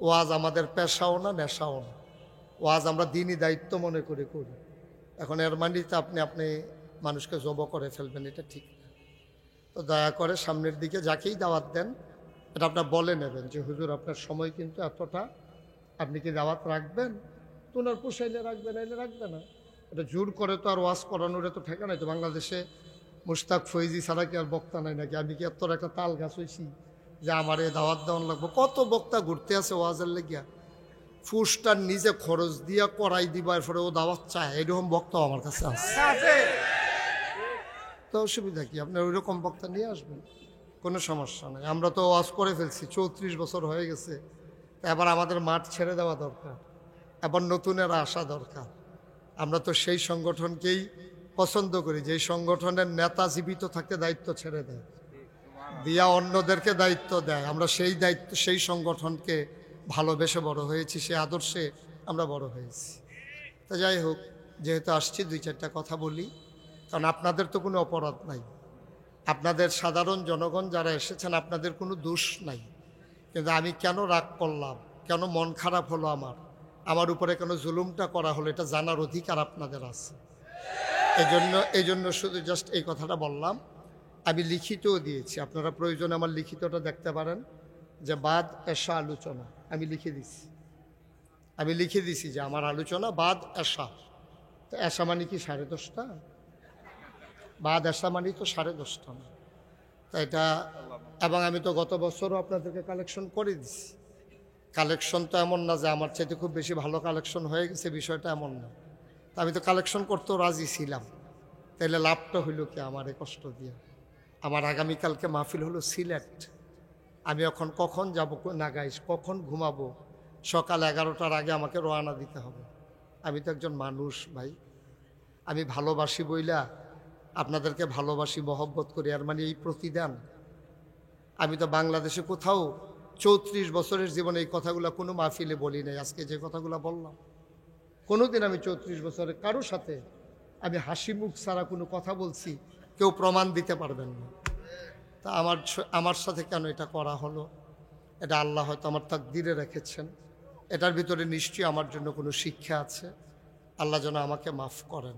ওয়াজ আমাদের পেশাও না, নেশাও না, ওয়াজ আমরা দিনই দায়িত্ব মনে করে করি। এখন এর মানিতে আপনি মানুষকে জব করে ফেলবেন, এটা ঠিক না। তো দয়া করে সামনের দিকে যাকেই দাওয়াত দেন, এটা আপনার বলে নেবেন যে হুজুর আপনার সময় কিন্তু এতটা, আপনি কি দাওয়াত রাখবেন? তো ওনার পোষাইলে রাখবেন, নাইলে রাখবে না। এটা জোর করে তো আর ওয়াজ করানোর তো ঠেকা নাই তো। বাংলাদেশে মুশতাক ফৈজি ছাড়া কি আর বক্তা নাই নাকি? আমি কি এত একটা তাল গাছ হয়েছি যে আমার এই দাওয়াত দেওয়ান লাগবো? কত বক্তা ঘুরতে আছে ওয়াজের লেগিয়া, ফুসটার নিজে খরচ দিয়া করাই দিবা, এরপরে ও দাওয়াত চায়, এরকম বক্তা আমার কাছে আছে। তো অসুবিধা কি? আপনার ওই রকম বক্তা নিয়ে আসবেন, কোনো সমস্যা নেই। আমরা তো ওয়াজ করে ফেলছি, 34 বছর হয়ে গেছে, এবার আমাদের মাঠ ছেড়ে দেওয়া দরকার, এবার নতুনেরা আসা দরকার। আমরা তো সেই সংগঠনকেই পছন্দ করি যেই সংগঠনের নেতা জীবিত থাকতে দায়িত্ব ছেড়ে দেয়, দিয়া অন্যদেরকে দায়িত্ব দেয়। আমরা সেই দায়িত্ব, সেই সংগঠনকে ভালোবেসে বড় হয়েছি, সে আদর্শে আমরা বড় হয়েছি। তা যাই হোক, যেহেতু আসছি 2-4টা কথা বলি, কারণ আপনাদের তো কোনো অপরাধ নাই, আপনাদের সাধারণ জনগণ যারা এসেছেন আপনাদের কোনো দোষ নাই। কিন্তু আমি কেন রাগ করলাম, কেন মন খারাপ হলো, আমার উপরে কেন জুলুমটা করা হলো, এটা জানার অধিকার আপনাদের আছে। এই জন্য শুধু জাস্ট এই কথাটা বললাম। আমি লিখিতও দিয়েছি, আপনারা প্রয়োজনে আমার লিখিতটা দেখতে পারেন, যে বাদ এশা আলোচনা আমি লিখে দিছি যে আমার আলোচনা বাদ এশা। তো এশা মানে কি 10:30? বাদ এশা মানে তো 10:30 না। তা এটা, এবং আমি তো গত বছরও আপনাদেরকে কালেকশন করে দিছি। কালেকশন তো এমন না যে আমার চাইতে খুব বেশি ভালো কালেকশন হয়ে গেছে, বিষয়টা এমন না। তা আমি তো কালেকশন করতেও রাজি ছিলাম, তাইলে লাভটা হইল কি আমার এই কষ্ট দিয়ে? আমার আগামীকালকে মাহফিল হলো সিলেট, আমি এখন কখন যাব না গাইস, কখন ঘুমাবো, সকাল 11টার আগে আমাকে রওনা দিতে হবে। আমি তো একজন মানুষ ভাই, আমি ভালোবাসি বইলা আপনাদেরকে ভালোবাসি, মহব্বত করি, আর মানে এই প্রতিদান? আমি তো বাংলাদেশে কোথাও 34 বছরের জীবনে এই কথাগুলো কোনো মাহফিলে বলি নাই। আজকে যে কথাগুলো বললাম, কোনোদিন আমি 34 বছরে কারোর সাথে আমি হাসি মুখ ছাড়া কোনো কথা বলছি কেউ প্রমাণ দিতে পারবেন না। তা আমার সাথে কেন এটা করা হলো, এটা আল্লাহ হয়তো আমার তাকদীরে রেখেছেন। এটার ভিতরে নিশ্চয়ই আমার জন্য কোনো শিক্ষা আছে। আল্লাহ যেন আমাকে মাফ করেন,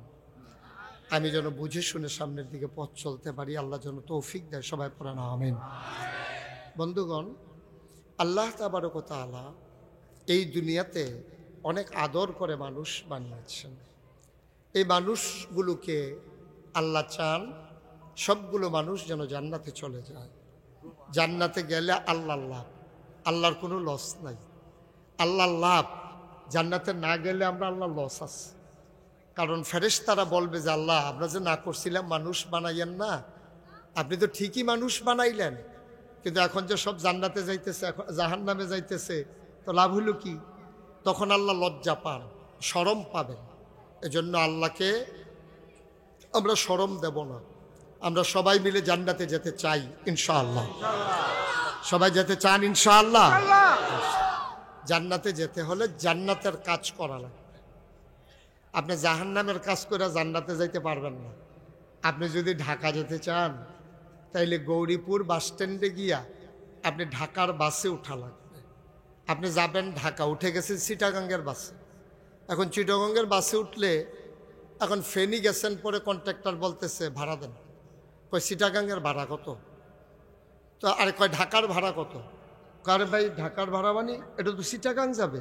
আমি যেন বুঝে শুনে সামনের দিকে পথ চলতে পারি। আল্লাহ যেন তৌফিক দেয়। সবাই পড়েন আমিন। বন্ধুগণ, আল্লাহ তাবারক ওয়া তাআলা এই দুনিয়াতে অনেক আদর করে মানুষ বানিয়েছেন। এই মানুষগুলোকে আল্লাহ চান সবগুলো মানুষ যেন জান্নাতে চলে যায়। জান্নাতে গেলে আল্লাহর লাভ, আল্লাহর কোনো লস নাই। আল্লাহর লাভ, জান্নাতে না গেলে আমরা আল্লাহর লস আছে। কারণ ফেরেশতারা বলবে যে আল্লাহ আমরা যে না করছিলাম মানুষ বানাইয়েন না, আপনি তো ঠিকই মানুষ বানাইলেন, কিন্তু এখন যে সব জান্নাতে যাইতেছে, এখন জাহান্নামে যাইতেছে, তো লাভ হইল কি? তখন আল্লাহ লজ্জা পান, শরম পাবেন। এজন্য আল্লাহকে আমরা শরম দেব না। আমরা সবাই মিলে জান্নাতে যেতে চাই ইনশাআল্লাহ। সবাই যেতে চান ইনশাআল্লাহ? জান্নাতে যেতে হলে জান্নাতের কাজ করা লাগবে। আপনি জাহান্নামের কাজ করে জান্নাতে যাইতে পারবেন না। আপনি যদি ঢাকা যেতে চান, তাইলে গৌরীপুর বাস স্ট্যান্ডে গিয়া আপনি ঢাকার বাসে উঠা লাগবে। আপনি যাবেন ঢাকা, উঠে গেছেন চিটাগাঙ্গের বাসে। এখন চিটাগাঙ্গের বাসে উঠলে, এখন ফেনী গেছেন, পরে কন্ট্রাক্টর বলতেছে ভাড়া দেন। কয় চিটাগাঙ্গের ভাড়া কত? তো আরে কয় ঢাকার ভাড়া কত? কারে ভাই ঢাকার ভাড়া মানে এটা তো চিটাগাং যাবে।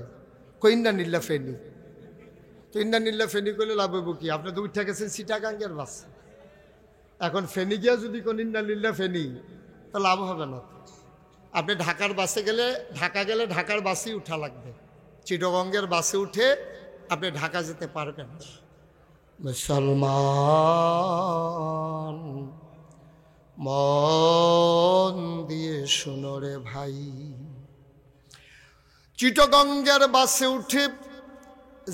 কই ইন্না নিল্লা ফেনী। তো ইন্না নিল্লা ফেনী করলে লাভ হইব কি? আপনি তো উঠে গেছেন চিটাগাঙ্গের বাসে। এখন ফেনী গিয়া যদি কোন ইন্না নিল্লা ফেনী, তো লাভ হবে না। আপনি ঢাকার বাসে গেলে, ঢাকা গেলে ঢাকার বাসেই উঠা লাগবে। চিটাগঙ্গের বাসে উঠে আপনি ঢাকা যেতে পারবেন। মুসলমান মন দিয়ে শোনো রে ভাই, চিটাগঙ্গের বাসে উঠে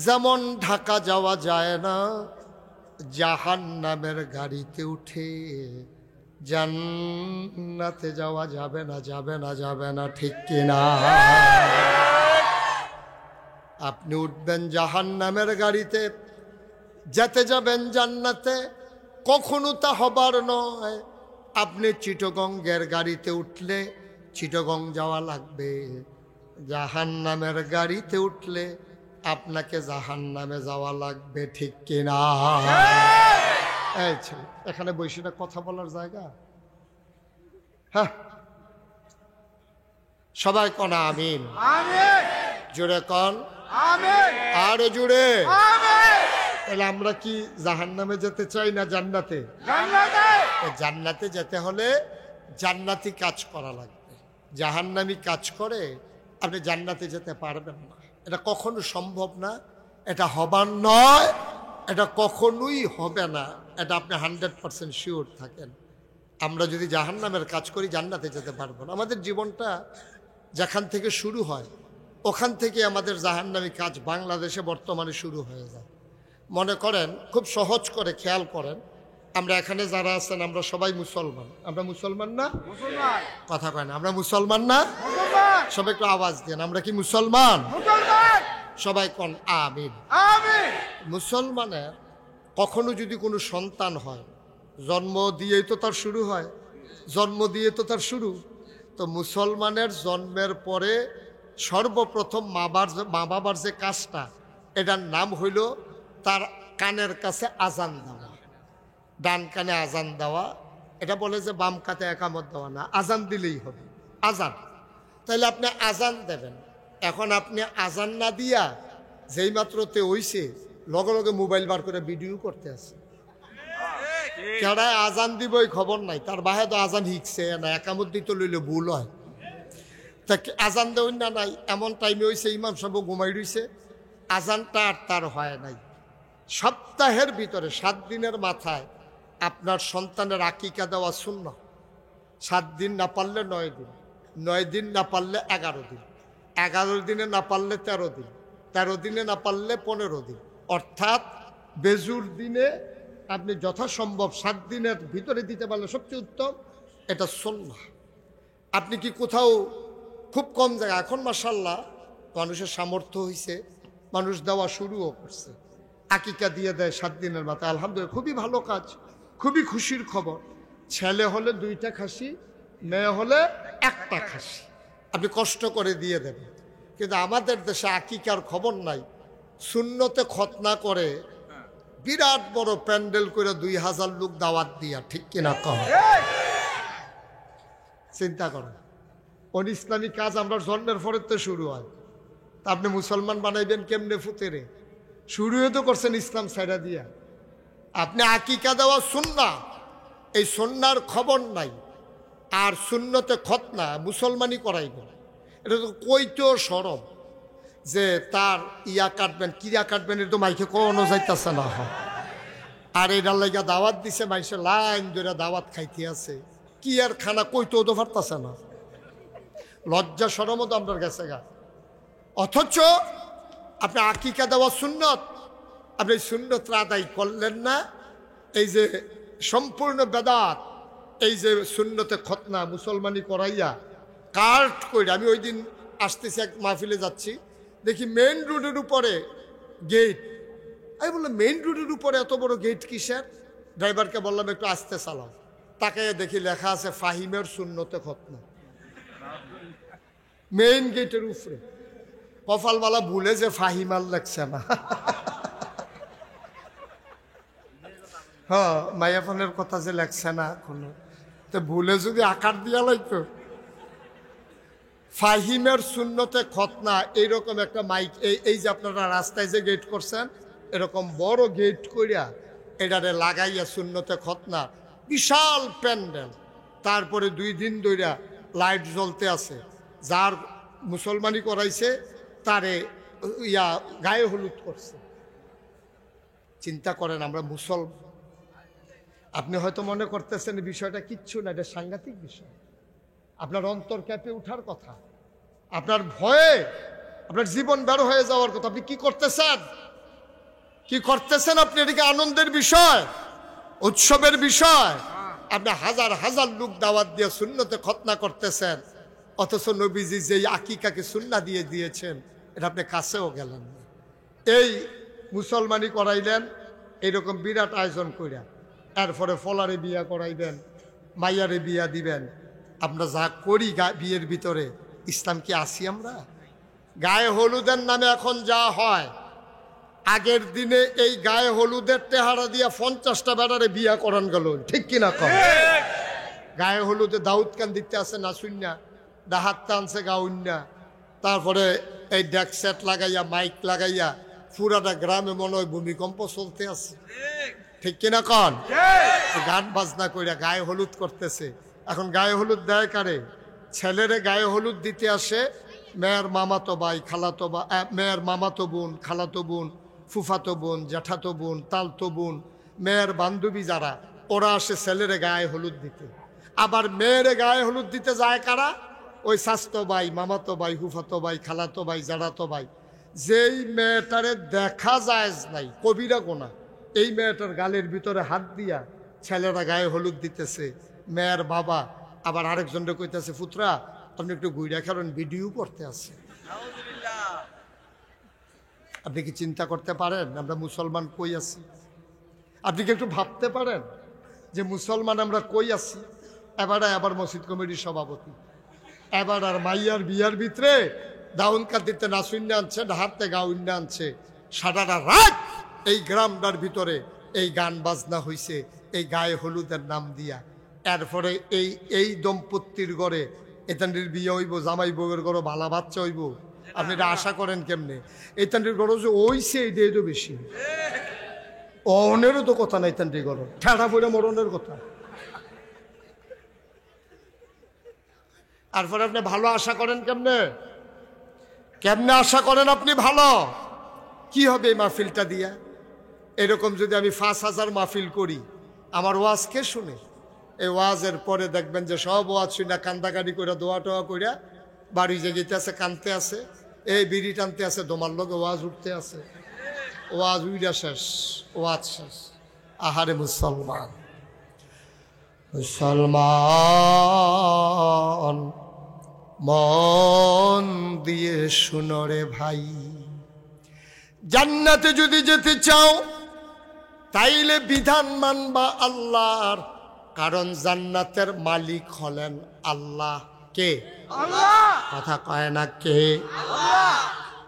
যেমন ঢাকা যাওয়া যায় না, জাহান্নামের গাড়িতে উঠে জান্নাতে যাওয়া যাবে না, যাবে না, যাবে না, ঠিক কিনা? আপনি উঠবেন জাহান্নামের গাড়িতে, যেতে যাবেন জান্নাতে, কখনো তা হবার নয়। আপনি চিটাগঙ্গের গাড়িতে উঠলে চিটাগং যাওয়া লাগবে, জাহান্নামের গাড়িতে উঠলে আপনাকে জাহান্নামে যাওয়া লাগবে, ঠিক কিনা? এই ছেলে, এখানে বসে কথা বলার জায়গা? হ্যাঁ, সবাই কন আমিন। জোরে কন আরো জোরে। তাহলে আমরা কি জাহান্নামে যেতে চাই না জান্নাতে? জান্নাতে যেতে হলে জান্নাতি কাজ করা লাগবে। জাহান্নামী কাজ করে আপনি জান্নাতে যেতে পারবেন না। এটা কখনো সম্ভব না, এটা হবার নয়, এটা কখনোই হবে না। এটা আপনি 100% শিওর থাকেন। আমরা যদি জাহান্নামের কাজ করি জান্নাতে যেতে পারবো না। আমাদের জীবনটা যেখান থেকে শুরু হয়, ওখান থেকে আমাদের জাহান্নামী কাজ বাংলাদেশে বর্তমানে শুরু হয়ে যায়। মনে করেন, খুব সহজ করে খেয়াল করেন, আমরা এখানে যারা আছেন আমরা সবাই মুসলমান। আমরা মুসলমান না? কথা কয় না, আমরা মুসলমান না? সবাই একটু আওয়াজ দেন, আমরা কি মুসলমান? সবাই কন আমিন। মুসলমানের কখনো যদি কোনো সন্তান হয়, জন্ম দিয়েই তো তার শুরু হয়, জন্ম দিয়ে তো তার শুরু। তো মুসলমানের জন্মের পরে সর্বপ্রথম মা বাবার যে কাজটা, এটার নাম হইল তার কানের কাছে আজান দেওয়া। ডান কানে আজান দেওয়া, এটা বলে যে বাম কাতে একামত দেওয়া না, আজান দিলেই হবে। আজান, তাহলে আপনি আজান দেবেন। এখন আপনি আজান না দিয়া যেই মাত্রতে হইছে, লগে লগে মোবাইল বার করে ভিডিও করতে আছে। কেডায় আজান দিব ওই খবর নাই, তার বাহে তো আজান হিকছে না, একামত দিতে লইলে ভুল হয়। তা আজান দেবেন না নাই, এমন টাইমে হয়েছে ইমাম সাহেব ঘুমাই রইছে, আজানটা আর তার হয় নাই। সপ্তাহের ভিতরে 7 দিনের মাথায় আপনার সন্তানের আকিকা দেওয়া সুন্নাহ। 7 দিন না পারলে 9 দিন, 9 দিন না পারলে 11 দিন, 11 দিনে না পারলে 13 দিন, 13 দিনে না পারলে 15 দিন, অর্থাৎ বেজুর দিনে আপনি যথাসম্ভব 7 দিনের ভিতরে দিতে পারলে সবচেয়ে উত্তম। এটা সুন্নাহ। আপনি কি কোথাও, খুব কম জায়গা, এখন মাশাআল্লাহ মানুষের সামর্থ্য হয়েছে, মানুষ দেওয়া শুরুও করছে, আকিকা দিয়ে দেয় 7 দিনের মাথায়। আলহামদুলিল্লাহ, খুবই ভালো কাজ, খুবই খুশির খবর। ছেলে হলে 2টা খাসি, মেয়ে হলে 1টা খাসি, আপনি কষ্ট করে দিয়ে দেবেন। কিন্তু আমাদের দেশে আকিকার খবর নাই। সুন্নতে খতনা করে বিরাট বড় প্যান্ডেল করে 2000 লোক দাওয়াত দিয়া, ঠিক কিনা কম? চিন্তা করেন, ইসলামী কাজ আমরা জন্মের পরে তো শুরু হয়। তা আপনি মুসলমান বানাইবেন কেমনে ফুতেরে? শুরুও তো করছেন ইসলাম ছাইড়া দিয়া। আপনি আকিকা দেওয়া সুন্নাহ, এই সুন্নাহর খবর নাই, আর সুন্নতে খতনা মুসলমানই করাইবেন। এটা তো কইতেও সরব যে তার ইয়া কাটবেন, কিরা কাটবেন, এটা তো মাইকে কোনো যাইতেছে না। আর এটার লাগা দাওয়াত দিছে, মাইসে লাইন ধরে দাওয়াত খাইতে আছে। কি আর খানা কইতেও তো পারতাছে না, লজ্জা শরমও তো আপনার গেছে গা। অথচ আপনি আকিকা দেওয়া সুন্নত, আপনি সুন্নত আদায় করলেন না। এই যে সম্পূর্ণ বেদাত, এই যে সুন্নতে খতনা মুসলমানি করাইয়া কার্ড করে। আমি ওই দিন আসতেছি, এক মাহফিলে যাচ্ছি, দেখি মেইন রোডের উপরে গেট। আমি বললাম মেইন রোডের উপরে এত বড় গেট কিসের? ড্রাইভারকে বললাম একটু আস্তে চালাও। তাকে দেখি লেখা আছে ফাহিমের সুন্নতে খতনা, মেইন গেটের উপরে। কপালওয়ালা ভুলে যে ফাহিমার লেখছে না। হ্যাঁ, মায়াফানের কথা যে লেখছে না কোনো, তো ভুলে যদি আকার দিয়া লাগতো। ফাহিমের সুন্নতে খতনা এইরকম একটা মাইক, এই যে আপনারা রাস্তায় যে গেট করছেন, এরকম বড় গেট করিয়া এটারে লাগাইয়া সুন্নতে খতনা, বিশাল প্যান্ডেল। তারপরে 2 দিন ধইরা লাইট জ্বলতে আছে। যার মুসলমানি করাইছে তারে গায়ে হলুদ করছে। চিন্তা করেন, আমরা মুসলমান। আপনি হয়তো মনে করতেছেন বিষয়টা কিচ্ছু না, এটা সাংঘাতিক বিষয়। আপনার অন্তর ক্যাপে উঠার কথা, আপনার ভয়ে আপনার জীবন বের হয়ে যাওয়ার কথা। আপনি কি করতেছেন? কি করতেছেন আপনি? এদিকে আনন্দের বিষয়, উৎসবের বিষয়। আপনি হাজার হাজার লোক দাওয়াত দিয়ে সুন্নতে খতনা করতেছেন, অথচ নবীজি যেই আকিকাকে সুন্নাহ দিয়ে দিয়েছেন এটা আপনি কাছেও গেলেন না। এই মুসলমানি করাইলেন এইরকম বিরাট আয়োজন করিয়া, এরপরে ফলারে বিয়া করাইবেন, মাইয়ারে বিয়া দিবেন। আমরা যা করি বিয়ের ভিতরে, ইসলাম কি আসি আমরা? গায়ে হলুদের নামে এখন যা হয়, আগের দিনে এই গায়ে হলুদের টেহারা দিয়া 50টা বেড়ারে বিয়া করান গেল, ঠিক কিনা কম? গায়ে হলুদে দাউদ কান দিতে আছে না শুননা, ডাহাত টানছে গাউন্না। তারপরে এই ডেক সেট লাগাইয়া, মাইক লাগাইয়া পুরাটা গ্রামে মনে হয় ভূমিকম্প চলতে আছে, ঠিক কিনা কন? গান বাজনা কইরা গায়ে হলুদ করতেছে। এখন গায়ে হলুদ দেয় কারে? ছেলেরে গায়ে হলুদ দিতে আসে মেয়ের মামাতো ভাই, খালাতো ভাই, মেয়ের মামাতো বোন, খালাতো বোন, ফুফাতো বোন, জ্যাঠাতো বোন, তালতো বোন, মেয়ের বান্ধবী যারা, ওরা আসে ছেলেরে গায়ে হলুদ দিতে। আবার মেয়েরে গায়ে হলুদ দিতে যায় কারা? ওই স্বাস্থ্য ভাই, মামাতো ভাই, ফুফাতো ভাই, খালাতো ভাই, জাড়াতো ভাই। যেই মেয়েটারে দেখা যায় নাই, কবিরা গোনা, এই মেয়েটার গালের ভিতরে হাত দিয়া ছেলেরা গায়ে হলুদ দিতেছে। মেয়ের বাবা আবার আরেকজনকে কইতেছে, পুত্রা আপনি একটু গুইরা খেলেন, ভিডিও করতে আছে। আপনি কি চিন্তা করতে পারেন আমরা মুসলমান কই আছি? আপনি কি একটু ভাবতে পারেন যে মুসলমান আমরা কই আছি? আবার মসজিদ কমিটির সভাপতি, এবার আর মাইয়ার বিয়ার ভিতরে দাউন কাঁদিতে নাচুইন্যা আনছে, হাতে গাউন্যা আনছে। সারাটা রাত এই গ্রামটার ভিতরে এই গান বাজনা হইছে এই গায়ে হলুদের নাম দিয়া। এরপরে এই দম্পতির ঘরে এতান্ডির বিয়ে হইব, জামাই বউয়ের ঘরে ভালা বাচ্চা হইব। আপনি এটা আশা করেন কেমনে? এতান্ডির ঘরে যে ওইছে এইটাই তো বেশি, অনেরও তো কথা নাই। এতান্ডির ঘর ঠেড়া পড়ে মরণের কথা। তারপরে আপনি ভালো আশা করেন কেমনে? কেমনে আশা করেন আপনি ভালো? কি হবে এই মাহফিলটা দিয়া? এরকম যদি আমি 5000 মাহফিল করি, আমার ওয়াজ কে শুনে? এই ওয়াজের পরে দেখবেন যে সব ওয়াজ শুনে কান্দাকাটি করে, দোয়া টোয়া করে বাড়ি যেতে আছে, কানতে আছে, এই বিড়ি টানতে আছে, দোমার লোকে ওয়াজ উঠতে আছে। ওয়াজ উইডা শেষ, ওয়াজ শেষ। আহারে মুসলমান, মুসলমান মন দিয়ে শুনো রে ভাই, জান্নাতে যদি যেতে চাও তাইলে বিধান মানবা আল্লাহর, কারণ জান্নাতের মালিক হলেন আল্লাহ। কে? আল্লাহ। কথা কয় না কে? আল্লাহ।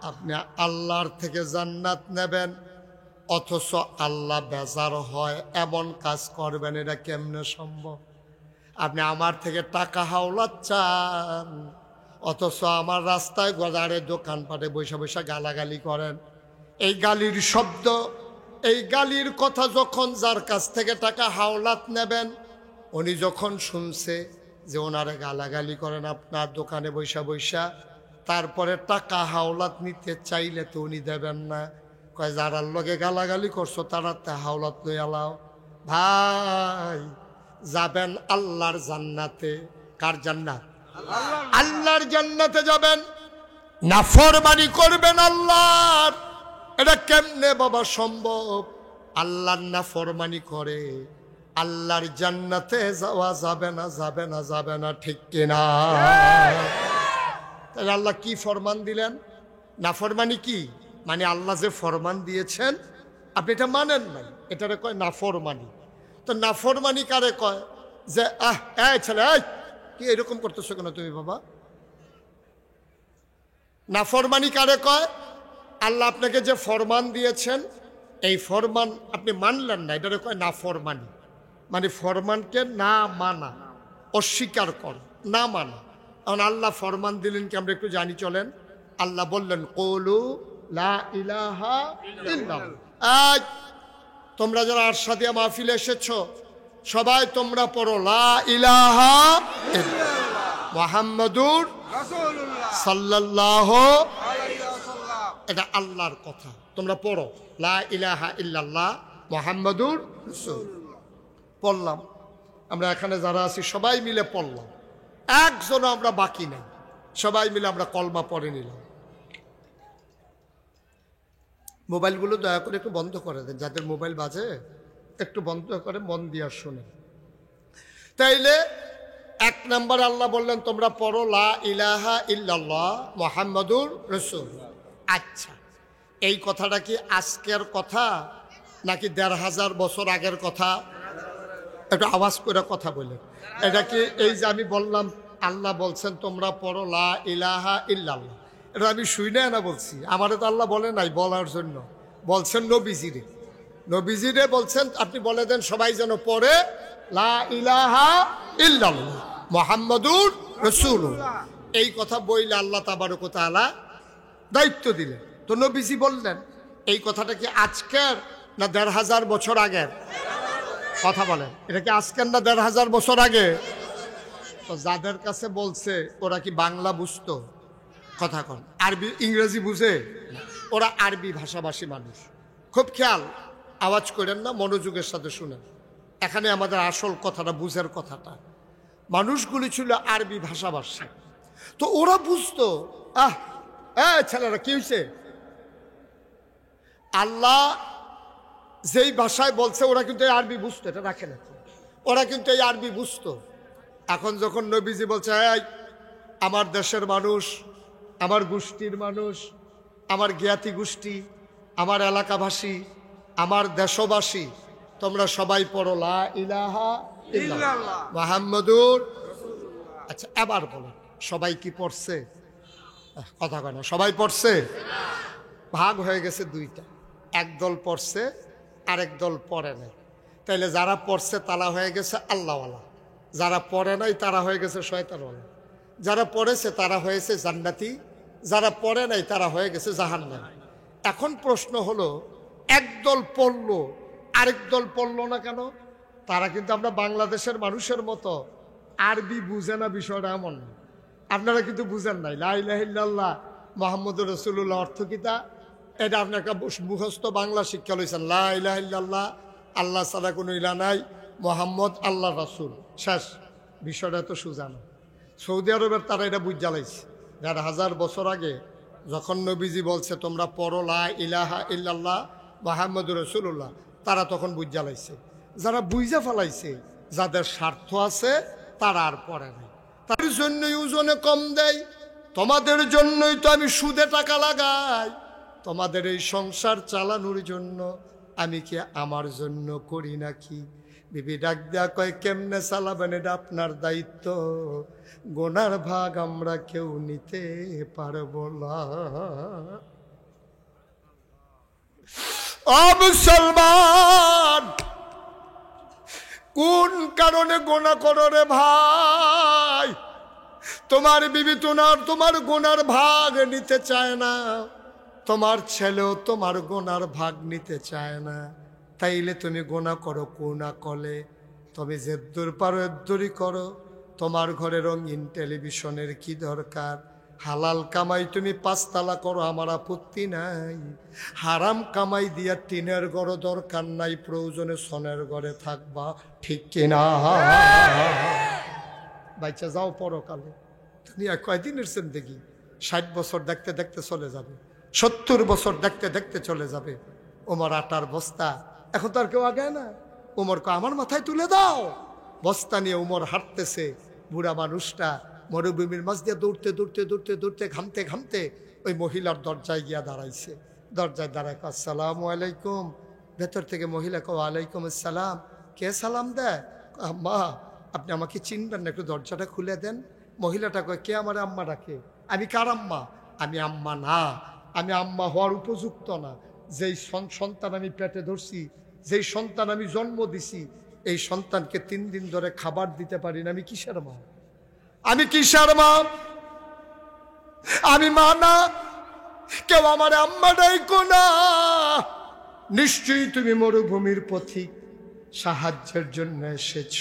আপনি আল্লাহর থেকে জান্নাত নেবেন, অথচ আল্লাহ বেজার হয়, এমন কাজ করবেন, এটা কেমনে সম্ভব? আপনি আমার থেকে টাকা হাওলাত চান, অথচ আমার রাস্তায় গজারে দোকানপাটে বৈশা বৈশা গালাগালি করেন। এই গালির শব্দ, এই গালির কথা যখন যার কাছ থেকে টাকা হাওলাত নেবেন, উনি যখন শুনছে যে ওনারে গালাগালি করেন আপনার দোকানে বৈশা বৈশা, তারপরে টাকা হাওলাত নিতে চাইলে তো উনি দেবেন না। কয় যারার লগে গালাগালি করছো তারা তে হাওলাত লই আলাও। ভাই যাবেন আল্লাহর জান্নাতে। কার জান্নাত? আল্লাহর জান্নাতে যাবেন। নাফরমানি করবেন আল্লাহর, এটা কেমনে বাবা সম্ভব? আল্লাহর নাফরমানি করে আল্লাহর জান্নাতে যাওয়া যাবে না, যাবে না, যাবে না, ঠিক কিনা? তাহলে আল্লাহ কি ফরমান দিলেন? নাফরমানি কি মানে? আল্লাহ যে ফরমান দিয়েছেন আপনি এটা মানেন নাই, এটারে কয় নাফরমানি। তো নাফরমানি কারে কয়? যে এই ছেলে, এই কি এরকম করতেছো কেন তুমি বাবা? নাফরমানি কারে কয়? আল্লাহ আপনাকে যে ফরমান দিয়েছেন এই ফরমান আপনি মানলেন না, এটারে কয় নাফরমানি। মানে ফরমানকে না মানা, অস্বীকার কর, না মানা। কারণ আল্লাহ ফরমান দিলেন কি আমরা একটু জানি চলেন। আল্লাহ বললেন কুলু লা ইলাহা ইল্লাল্লাহ। তোমরা যারা আরশাদিয়া মাহফিলে এসেছো সবাই তোমরা পড়ো লা ইলাহা ইল্লাল্লাহ মুহাম্মাদুর রাসূলুল্লাহ সাল্লাল্লাহু আলাইহি ওয়াসাল্লাম। এটা আল্লাহর কথা, তোমরা পড়ো লা ইলাহা ইল্লাল্লাহ মুহাম্মাদুর রাসূলুল্লাহ। পড়লাম আমরা, এখানে যারা আছি সবাই মিলে পড়লাম, একজনও আমরা বাকি নেই, সবাই মিলে আমরা কলমা পড়ে নিলাম। মোবাইলগুলো দয়া করে একটু বন্ধ করে দেন, যাদের মোবাইল বাজে একটু বন্ধ করে মন দিয়ে শুনে। তাইলে এক নাম্বার আল্লাহ বললেন তোমরা পড়ো লা ইলাহা ইল্লাল্লাহ মুহাম্মাদুর রাসূলুল্লাহ। আচ্ছা, এই কথাটা কি আজকের কথা নাকি ১৫০০ বছর আগের কথা? একটু আওয়াজ করে কথা বলে। এটা কি এই যে আমি বললাম আল্লাহ বলছেন তোমরা পড়ো লা ইলাহা ইল্লাল্লাহ, এটা আমি শুনে না বলছি? আমারে তো আল্লাহ বলে নাই বলার জন্য, বলছেন নবীজিরে। নবীজিরে বলছেন আপনি বলে দেন সবাই যেন পড়ে লা ইলাহা ইল্লাল্লাহ মুহাম্মাদুর রাসূলুল্লাহ। এই কথা বইলে আল্লাহ তাবারক ওয়া তাআলা দায়িত্ব দিলেন। তো নবীজি বললেন এই কথাটা কি আজকের না ১৫০০ বছর আগের? কথা বলেন, এটা কি আজকের না ১৫০০ বছর আগে? তো যাদের কাছে বলছে ওরা কি বাংলা বুঝতো? কথা কন, আরবি ইংরেজি বুঝে? ওরা আরবি ভাষাভাষী মানুষ। খুব খেয়াল, আওয়াজ করেন না, মনোযোগের সাথে শুনেন। এখানে আমাদের আসল কথাটা, বুঝের কথাটা। মানুষগুলি ছিল আরবি ভাষাভাষী, তো ওরা বুঝতো ছেলেরা কি হয়েছে। আল্লাহ যেই ভাষায় বলছে ওরা কিন্তু এই আরবি বুঝতো, এটা রাখে না, ওরা কিন্তু এই আরবি বুঝতো। এখন যখন নবীজি বলছে এই আমার দেশের মানুষ, আমার গোষ্ঠীর মানুষ, আমার জ্ঞাতি গোষ্ঠী, আমার এলাকাবাসী, আমার দেশবাসী, তোমরা সবাই পড়ো লা ইলাহা ইল্লাল্লাহ মুহাম্মাদুর রাসূলুল্লাহ। আচ্ছা এবার বলো সবাই কি পড়ছে? কথা কয় না, সবাই পড়ছে? ভাগ হয়ে গেছে দুইটা, একদল পড়ছে আরেক দল পড়ে নাই। তাইলে যারা পড়ছে তারা হয়ে গেছে আল্লাহওয়ালা, যারা পড়ে নাই তারা হয়ে গেছে শয়তানওয়ালা। যারা পড়েছে তারা হয়েছে জান্নাতি, যারা পড়ে নাই তারা হয়ে গেছে জাহান্নামী। এখন প্রশ্ন হলো একদল পড়লো আরেক দল পড়লো না কেন? তারা কিন্তু আমরা বাংলাদেশের মানুষের মতো আরবি বুঝে না, বিষয়টা এমন না। আপনারা কিন্তু বুঝেন নাই লা ইলাহা ইল্লাল্লাহ মুহাম্মাদুর রাসূলুল্লাহ অর্থ কিতা, এটা আপনি একটা মুখস্থ বাংলা শিক্ষা লইছেন। লা ইলাহা ইল্লাল্লাহ আল্লাহ ছাড়া কোনো ইলাহ নাই, মুহাম্মদ আল্লাহ রাসূল, শেষ। বিষয়টা তো সোজা না। সৌদি আরবের তারা এটা বুঝ জ্বালাইছে। ১৫০০ বছর আগে যখন নবীজি বলছে তোমরা পড়ো লা ইলাহা ইল্লাল্লাহ মুহাম্মাদুর রাসূলুল্লাহ, তারা তখন বুঝ জ্বালাইছে। যারা বুঝা ফেলাইছে, যাদের স্বার্থ আছে তারা আর পড়ে নাই। তার জন্যই ওজনে কম দেয়, তোমাদের জন্যই তো আমি সুদে টাকা লাগাই, তোমাদের এই সংসার চালানোর জন্য, আমি কি আমার জন্য করি নাকি? বিবি ডাক দেয়া কয় কেমনে চালাবেন, এটা আপনার দায়িত্ব, গোনার ভাগ আমরা কেউ নিতে পারবো না। ও মুসলমান, কোন কারণে গোনা করো রে ভাই? তোমার বিবি তোমার গোনার ভাগ নিতে চায় না, তোমার ছেলেও তোমার গোনার ভাগ নিতে চায় না। তাইলে তুমি গোনা করো কোনা কলে, তবে যেদ্দুর পারো এদ্দুরই করো। তোমার ঘরে রঙিন টেলিভিশনের কি দরকার? হালাল কামাই তুমি 5 তালা করো, আমার আপত্তি নাই। হারাম কামাই দিয়া টিনের ঘর দরকার নাই, প্রয়োজনে সনের ঘরে থাকবা, ঠিক কিনা? বাচ্চা যাও পরকালে। দুনিয়া কয়দিনের জিন্দেগি? 60 বছর দেখতে দেখতে চলে যাবে, 70 বছর দেখতে দেখতে চলে যাবে। ওমর আটার বস্তা, এখন তো আর কেউ আগে না। ওমরকে আমার মাথায় তুলে দাও। বস্তা নিয়ে ওমর হাঁটতেছে। বুড়া মানুষটা মরুভূমির মাঝ দিয়ে দৌড়তে দৌড়তে দৌড়তে দৌড়তে ঘামতে ঘামতে ওই মহিলার দরজায় গিয়া দাঁড়াইছে। দরজায় দাঁড়ায়, আসসালামু আলাইকুম। ভেতর থেকে মহিলা কো, ওয়ালাইকুম আসসালাম। কে সালাম দেয়? আম্মা, আপনি আমাকে চিনবেন না, একটু দরজাটা খুলে দেন। মহিলাটা কয়, কে আমার আম্মা ডাকে? আমি কার আম্মা? আমি আম্মা না, আমি আম্মা হওয়ার উপযুক্ত না। যেই সন্তান আমি পেটে ধরছি, যেই সন্তান আমি জন্ম দিছি, এই সন্তানকে 3 দিন ধরে খাবার দিতে পারি না, আমি কিসের মা? আমি কিসের মা? আমি মা না। কেউ আমার আম্মা ডাইকো না। নিশ্চয়ই তুমি মরুভূমির পথিক, সাহায্যের জন্য এসেছ।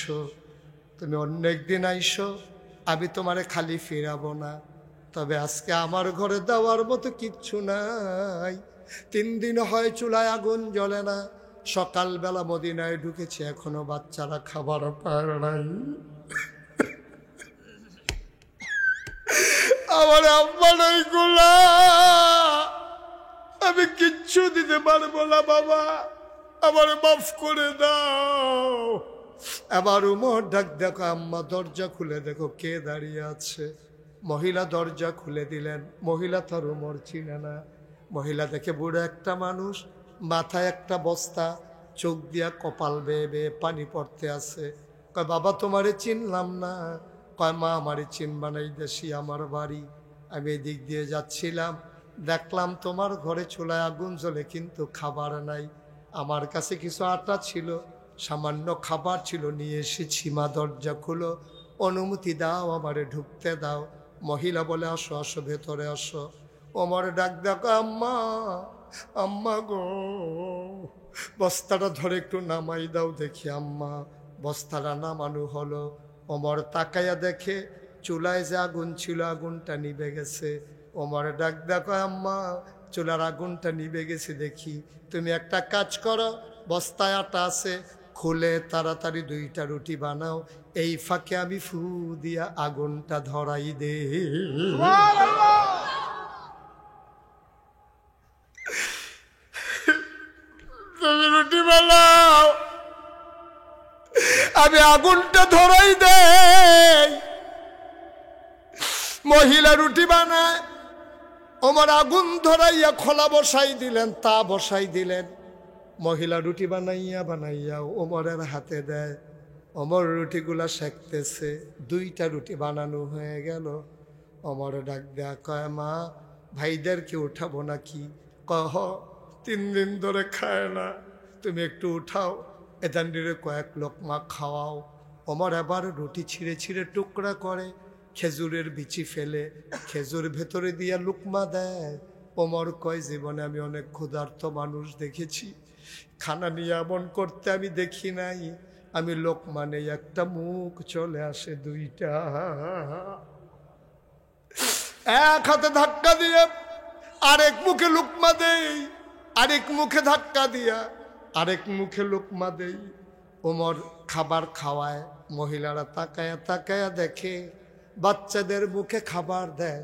তুমি অন্য একদিন আইসো, আমি তোমারে খালি ফিরাবো না। তবে আজকে আমার ঘরে দেওয়ার মতো কিচ্ছু নাই। 3 দিন হয় চুলায় আগুন জ্বলে না। সকালবেলা মদিনায় ঢুকেছে, এখনো বাচ্চারা খাবার পায় নাই। আমার আম্মা নাই গোলা, আমি কিচ্ছু দিতে পারবো না বাবা, আমার মাফ করে দাও। আবার উমর ডাক, দেখো আম্মা, দরজা খুলে দেখো কে দাঁড়িয়ে আছে। মহিলা দরজা খুলে দিলেন। মহিলা তার উমর চিনে না। মহিলা দেখে বুড়ো একটা মানুষ, মাথায় একটা বস্তা, চোখ দিয়া কপাল বেয়ে বেয়ে পানি পড়তে আছে। কয়, বাবা তোমারে চিনলাম না। কয়, মা আমারে চিনবা না, এই দেশি আমার বাড়ি। আমি এদিক দিয়ে যাচ্ছিলাম, দেখলাম তোমার ঘরে চুলায় আগুন জ্বলে, কিন্তু খাবার নাই। আমার কাছে কিছু আটা ছিল, সামান্য খাবার ছিল, নিয়ে এসেছি। মা দরজা খুলো, অনুমতি দাও, আমারে ঢুকতে দাও। মহিলা বলে, আসো আসো, ভেতরে আসো। ওমর ডাক, দেখো আম্মা, আম্মা গো, বস্তাটা ধরে একটু নামাই দাও দেখি। আম্মা বস্তাটা নামানো হলো। ওমর তাকাইয়া দেখে চুলায় যে আগুন ছিল, আগুনটা নিভে গেছে। ওমর ডাক, দেখো আম্মা, চুলার আগুনটা নিভে গেছে দেখি। তুমি একটা কাজ করো, বস্তায় আটা আছে, খুলে তাড়াতাড়ি 2টা রুটি বানাও। এই ফাঁকে আমি ফু দিয়া আগুনটা ধরাই দে। তুমি রুটি বানাও, আমি আগুনটা ধরাই দে। মহিলা রুটি বানায়, ওমর আগুন ধরাইয়া খোলা বসাই দিলেন, তা বসাই দিলেন। মহিলা রুটি বানাইয়া বানাইয়া ওমরের হাতে দেয়। ওমর রুটিগুলা সেঁকতেছে। 2টা রুটি বানানো হয়ে গেল। ওমর ডাক দেয়া, কয়, মা ভাইদেরকে উঠাবো নাকি? কহ, 3 দিন ধরে খায় না, তুমি একটু উঠাও, এদান্ডিরে কয়েক লোকমা খাওয়াও। ওমর আবার রুটি ছিঁড়ে ছিঁড়ে টুকরা করে, খেজুরের বিচি ফেলে খেজুর ভেতরে দিয়া লুকমা দেয়। ওমর কয়, জীবনে আমি অনেক ক্ষুধার্ত মানুষ দেখেছি, খানা নিয়ে এমন করতে আমি দেখি নাই। আমি লোকমা নেই, একটা মুখ চলে আসে, 2টা। এক হাতে ধাক্কা দিয়ে আরেক মুখে লুকমা দেই, আরেক মুখে ধাক্কা দিয়া আরেক মুখে লুকমা দেই। ওমর খাবার খাওয়ায়, মহিলারা তাকায়া তাকায়া দেখে, বাচ্চাদের মুখে খাবার দেয়,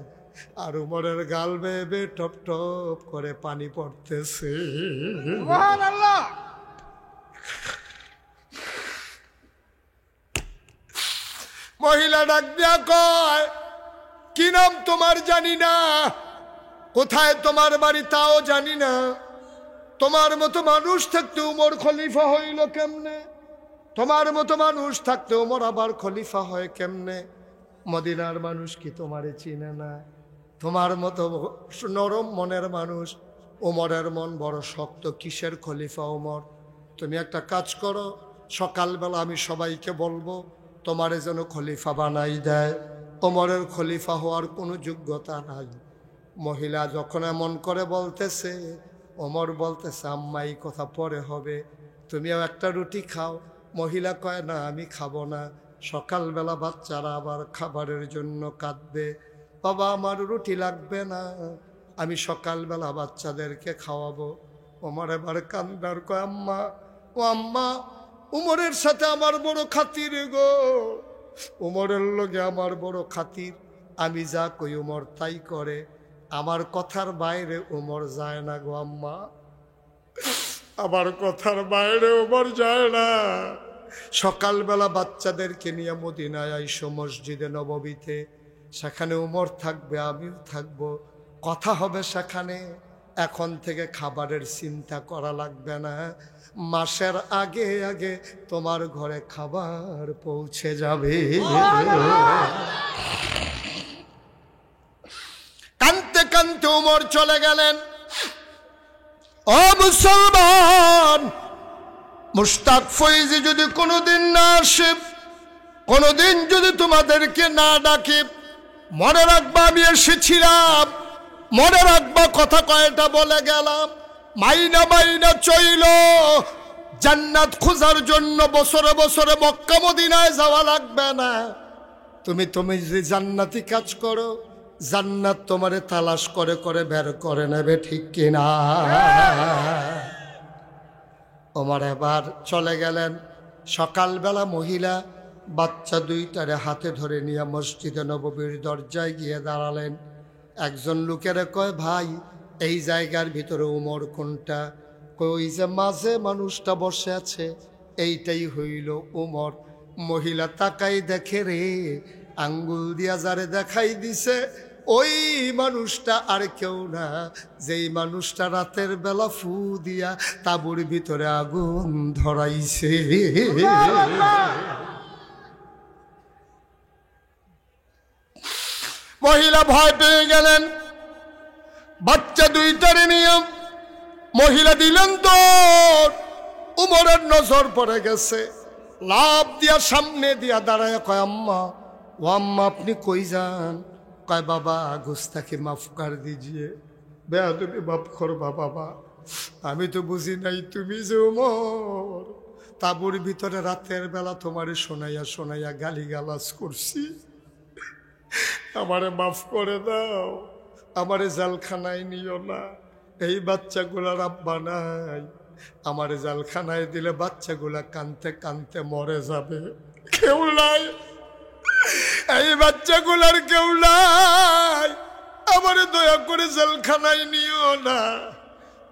আর উমরের গাল বেয়ে বেয়ে টপ টপ করে পানি পড়তেছে। মহিলা ডাক দিয়া কয়, কি নাম তোমার জানি না, কোথায় তোমার বাড়ি তাও জানি না, তোমার মতো মানুষ থাকতে উমর খলিফা হইল কেমনে? তোমার মতো মানুষ থাকতে উমর আবার খলিফা হয় কেমনে? মদিনার মানুষ কি তোমারে চিনে না? তোমার মতো নরম মনের মানুষ, ওমরের মন বড় শক্ত, কিসের খলিফা ওমর? তুমি একটা কাজ করো, সকালবেলা আমি সবাইকে বলবো তোমারে যেন খলিফা বানাই দেয়। ওমরের খলিফা হওয়ার কোনো যোগ্যতা নাই। মহিলা যখন এমন করে বলতেছে, ওমর বলতেছে, আম্মা এই কথা পরে হবে, তুমিও একটা রুটি খাও। মহিলা কয়, না আমি খাবো না, সকালবেলা বাচ্চারা আবার খাবারের জন্য কাঁদবে। বাবা আমার রুটি লাগবে না, আমি সকালবেলা বাচ্চাদেরকে খাওয়াবো। ওমর এবার কান্দার কয় আম্মা, ও আম্মা, উমরের সাথে আমার বড় খাতির গো, উমরের লগে আমার বড় খাতির, আমি যা কই উমর তাই করে, আমার কথার বাইরে উমর যায় না গো আম্মা, আমার কথার বাইরে উমর যায় না। সকালবেলা বাচ্চাদেরকে নিয়ে মদিনায় আইসো মসজিদে নববীতে, সেখানে উমর থাকবে, আমিও থাকবো, কথা হবে সেখানে। এখন থেকে খাবারের চিন্তা করা লাগবে না, মাসের আগে আগে তোমার ঘরে খাবার পৌঁছে যাবে। কানতে কানতে উমর চলে গেলেন। ও মুসলমান, মুশতাক ফৈজি যদি কোনোদিন না আসে, কোনোদিন যদি তোমাদেরকে না ডাকে, মনে রাখবা আমি এসেছিলাম, মনে রাখবা কথা কয়টা বলে গেলাম। মাইনা মাইনা চইল, জান্নাত খোঁজার জন্য বছরে বছরে মক্কা মদিনায় যাওয়া লাগবে না। তুমি যদি জান্নাতি কাজ করো, জান্নাত তোমারে তালাশ করে করে বের করে নেবে, ঠিক কিনা? ওমর এবার চলে গেলেন। সকালবেলা মহিলা বাচ্চা দুইটারে হাতে ধরে নিয়ে মসজিদে নববীর দরজায় গিয়ে দাঁড়ালেন। একজন লোকেরা কয়, ভাই এই জায়গার ভিতরে উমর কোনটা? ওই যে মাঝে মানুষটা বসে আছে, এইটাই হইল উমর। মহিলা তাকাই দেখে রে, আঙ্গুল দিয়া যারে দেখাই দিছে ওই মানুষটা আর কেউ না, যেই মানুষটা রাতের বেলা ফু দিয়া তাঁবুর ভিতরে আগুন ধরাইছে। মহিলা ভয় পেয়ে গেলেন। বাচ্চা দুইটার নিয়ম মহিলা দিলেন তো, উমরের নজর পড়ে গেছে। লাভ দিয়া সামনে দিয়া দাঁড়ায় কয়, আম্মা, ও আম্মা আপনি কই যান? কয়, বাবা গুস্তাকে মাফ কর দিজিয়ে, বেয়াদবি মাফ করবা বাবা, আমি তো বুঝি নাই তুমি যে উমর। তাঁবুর ভিতরে রাতের বেলা তোমারে শোনাইয়া শোনাইয়া গালিগালাজ করছি, আমারে মাফ করে দাও, আমারে জেলখানায় নিও না, এই বাচ্চাগুলার আব্বা নাই, আমারে জেলখানায় দিলে বাচ্চাগুলা কানতে কানতে মরে যাবে, কেউ নাই, এই বাচ্চাগুলার কেউ নাই, আমারে দয়া করে জেলখানায় নিও না।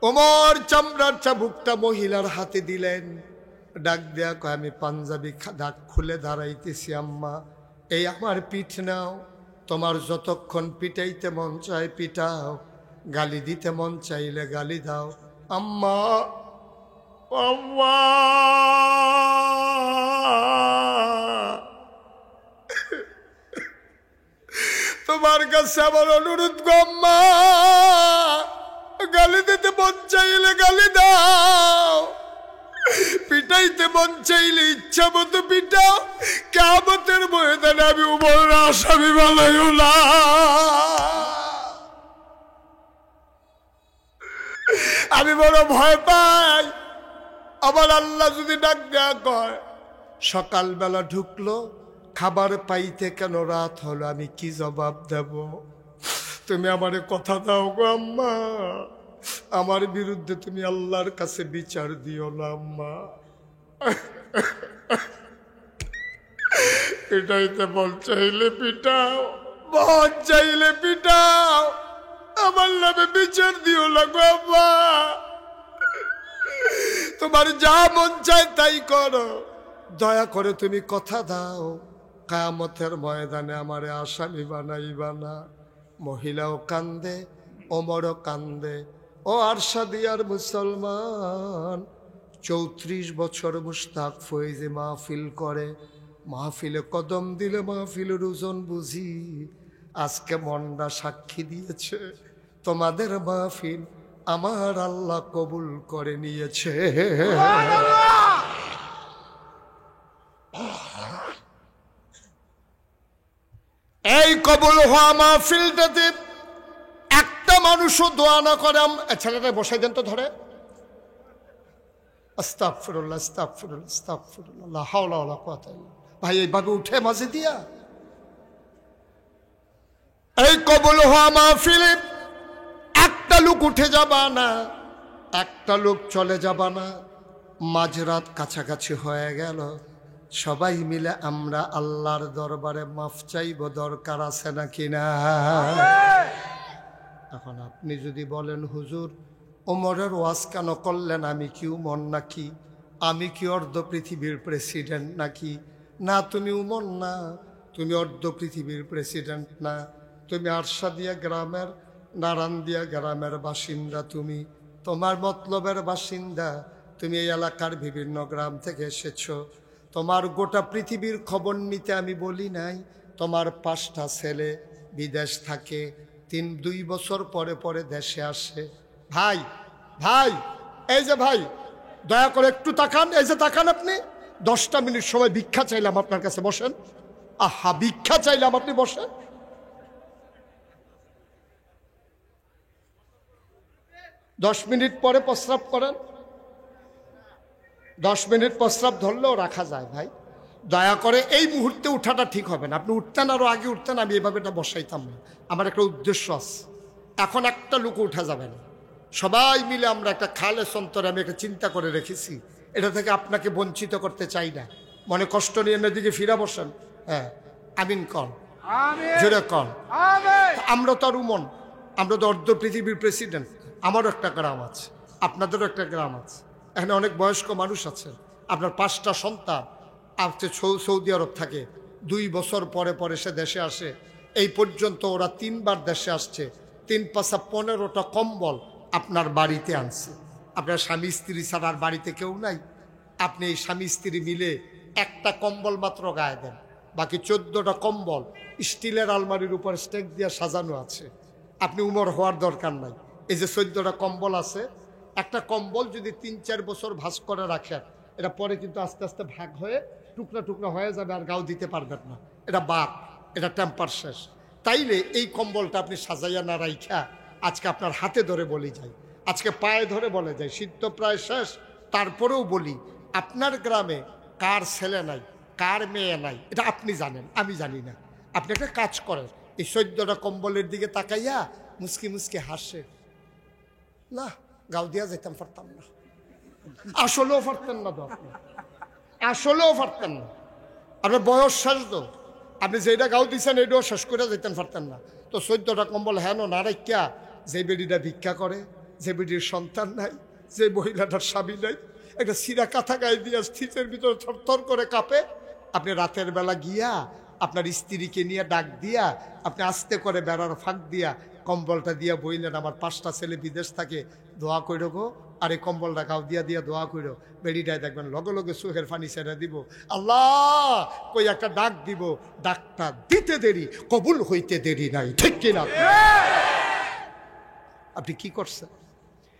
ওমর চামড়ার চাবুকটা মহিলার হাতে দিলেন, ডাক দেয়া কয়, আমি পাঞ্জাবি দাগ খুলে দাঁড়াইতেছি আম্মা, এই আমার পিঠ নাও, তোমার যতক্ষণ পিটাইতে মন চায় পিটাও, গালি দিতে মন চাইলে গালি দাও। আম্মা, আম্মা, তোমার কাছে আমার অনুরোধ গো আম্মা, গালি দিতে মন চাইলে গালি দাও, পিটাইতে মন চাইলে ইচ্ছা মতো পিটাও, কিয়ামতের ময়দানে আমি উমরের আসামি বানাইও না। আমি বড় ভয় পাই, আমার আল্লাহ যদি ডাক দেয়া কয়, সকালবেলা ঢুকলো, খাবার পাইতে কেন রাত হলো, আমি কি জবাব দেব? তুমি আমারে কথা দাও গো আম্মা, আমার বিরুদ্ধে তুমি আল্লাহর কাছে বিচার দিও না আম্মা। পিটাইতে মন চাইলে পিটাও, মন চাইলে পিটাও, আমার নামে বিচার দিও না গো আম্মা, তোমার যা মন চায় তাই করো, দয়া করে তুমি কথা দাও, কিয়ামতের ময়দানে আমারে আসামি বানাইবা না। মহিলাও কান্দে, ওমরও কান্দে। ও আরশাদিয়ার মুসলমান, 34 বছর মুশতাক ফৈজি মাহফিল করে, মাহফিলে কদম দিলে মাহফিলের ওজন বুঝি। আজকে মনটা সাক্ষী দিয়েছে, তোমাদের মাহফিল আমার আল্লাহ কবুল করে নিয়েছে। এই কবুল হওয়া মাহফিলটাতে একটা মানুষও দোয়া না করে। ছেলেটা বসাই দেন তো ধরে, আস্তাগফিরুল্লাহ আস্তাগফিরুল্লাহ আস্তাগফিরুল্লাহ, লা হাওলা ওয়ালা কুওয়াতা ইল্লা বিল্লাহ। ভাই এইভাবে উঠে মাঝে দিয়া এই কবুল হওয়া মাহফিলে একটা লোক উঠে যাবা না, একটা লোক চলে যাবা না। মাঝরাত কাছাকাছি হয়ে গেল, সবাই মিলে আমরা আল্লাহর দরবারে মাফ চাইব, দরকার আছে নাকি না? এখন আপনি যদি বলেন হুজুর ওমরের ওয়াজ কেন করলেন, আমি কি উমর নাকি? আমি কি অর্ধ পৃথিবীর প্রেসিডেন্ট নাকি? না, তুমি উমর না, তুমি অর্ধ পৃথিবীর প্রেসিডেন্ট না, তুমি আরশাদিয়া গ্রামের, নারায়ণদিয়া গ্রামের বাসিন্দা, তুমি তোমার মতলবের বাসিন্দা, তুমি এই এলাকার বিভিন্ন গ্রাম থেকে এসেছো। তোমার গোটা পৃথিবীর খবর নিতে আমি বলি নাই। তোমার 5টা ছেলে বিদেশ থাকে, 2 বছর পরে পরে দেশে আসে। ভাই ভাই এই যে ভাই, দয়া করে একটু তাকান, এই যে তাকান আপনি। 10টা মিনিট সময় ভিক্ষা চাইলাম আপনার কাছে, বসেন। আহা, ভিক্ষা চাইলাম, আপনি বসেন। 10 মিনিট পরে প্রস্রাব করেন, 10 মিনিট প্রস্রাব ধরলেও রাখা যায়। ভাই দয়া করে এই মুহূর্তে উঠাটা ঠিক হবে না। আপনি উঠতেন, আরও আগে উঠতেন, আমি এভাবে এটা বসাইতাম না। আমার একটা উদ্দেশ্য আছে। এখন একটা লোক উঠা যাবে না। সবাই মিলে আমরা একটা খালেস অন্তরে আমি একটা চিন্তা করে রেখেছি, এটা থেকে আপনাকে বঞ্চিত করতে চাই না। মনে কষ্ট নিয়ে এদিকে ফিরা বসেন। হ্যাঁ, আমিন কন, জোরে কন। আমরা তো আর উমন, আমরা তো অর্ধ পৃথিবীর প্রেসিডেন্ট। আমারও একটা গ্রাম আছে, আপনাদেরও একটা গ্রাম আছে। এখানে অনেক বয়স্ক মানুষ আছে। আপনার 5টা সন্তান আপনি সৌদি আরব থাকে, 2 বছর পরে পরে সে দেশে আসে। এই পর্যন্ত ওরা 3বার দেশে আসছে, 3 পাশা 15টা কম্বল আপনার বাড়িতে আনছে। আপনার স্বামী স্ত্রী ছাড়া আর বাড়িতে কেউ নাই। আপনি এই স্বামী স্ত্রী মিলে একটা কম্বল মাত্র গায়ে দেন, বাকি 14টা কম্বল স্টিলের আলমারির উপর স্টেক দিয়ে সাজানো আছে। আপনি উমর হওয়ার দরকার নাই। এই যে 14টা কম্বল আছে, একটা কম্বল যদি 3-4 বছর ভাঁজ করে রাখেন, এটা পরে কিন্তু আস্তে আস্তে ভাগ হয়ে টুকরা টুকরা হয়ে যাবে, আর গাও দিতে পারবেন না। এটা বাদ, এটা টেম্পার শেষ। তাইলে এই কম্বলটা আপনি সাজাইয়া না রাইখা আজকে আপনার হাতে ধরে বলি যাই, আজকে পায়ে ধরে বলে যায়, শীত তো প্রায় শেষ, তারপরেও বলি, আপনার গ্রামে কার ছেলে নাই, কার মেয়ে নাই, এটা আপনি জানেন, আমি জানি না। আপনি একটা কাজ করেন, এই 14টা কম্বলের দিকে তাকাইয়া মুসকি মুসকি হাসে। না, গাও দিয়া যেতাম, পারতাম না, আসলেও পারতেন না তো, আপনি আসলেও পারতেন না। আপনার বয়স শেষ তো, আপনি যেটা গাও দিচ্ছেন এটাও শেষ করে যেতেন পারতেন না। তো 14টা কম্বল হেন না রাইকা, যে বেডিটা ভিক্ষা করে, যে বেডির সন্তান নাই, যে মহিলাটার স্বামী নাই, একটা সিরা কাঁথা গায়ে দিয়া স্থিতের ভিতরে থরথর করে কাঁপে, আপনি রাতের বেলা গিয়া আপনার স্ত্রীকে নিয়ে ডাক দিয়া আপনি আস্তে করে বেড়ার ফাঁক দিয়া কম্বলটা দিয়া বইলেন, আমার 5টা ছেলে বিদেশ থাকে, দোয়া কইরো গো। আর এই কম্বলটা গাও দিয়া দিয়া দোয়া কইরো। বেড়িটায় দেখবেন লগে লগে চোখের পানি ছেড়ে দিব, আল্লাহ কই একটা ডাক দিব, ডাকটা দিতে দেরি, কবুল হইতে দেরি নাই। ঠিক কিনা? আপনি কি করছেন?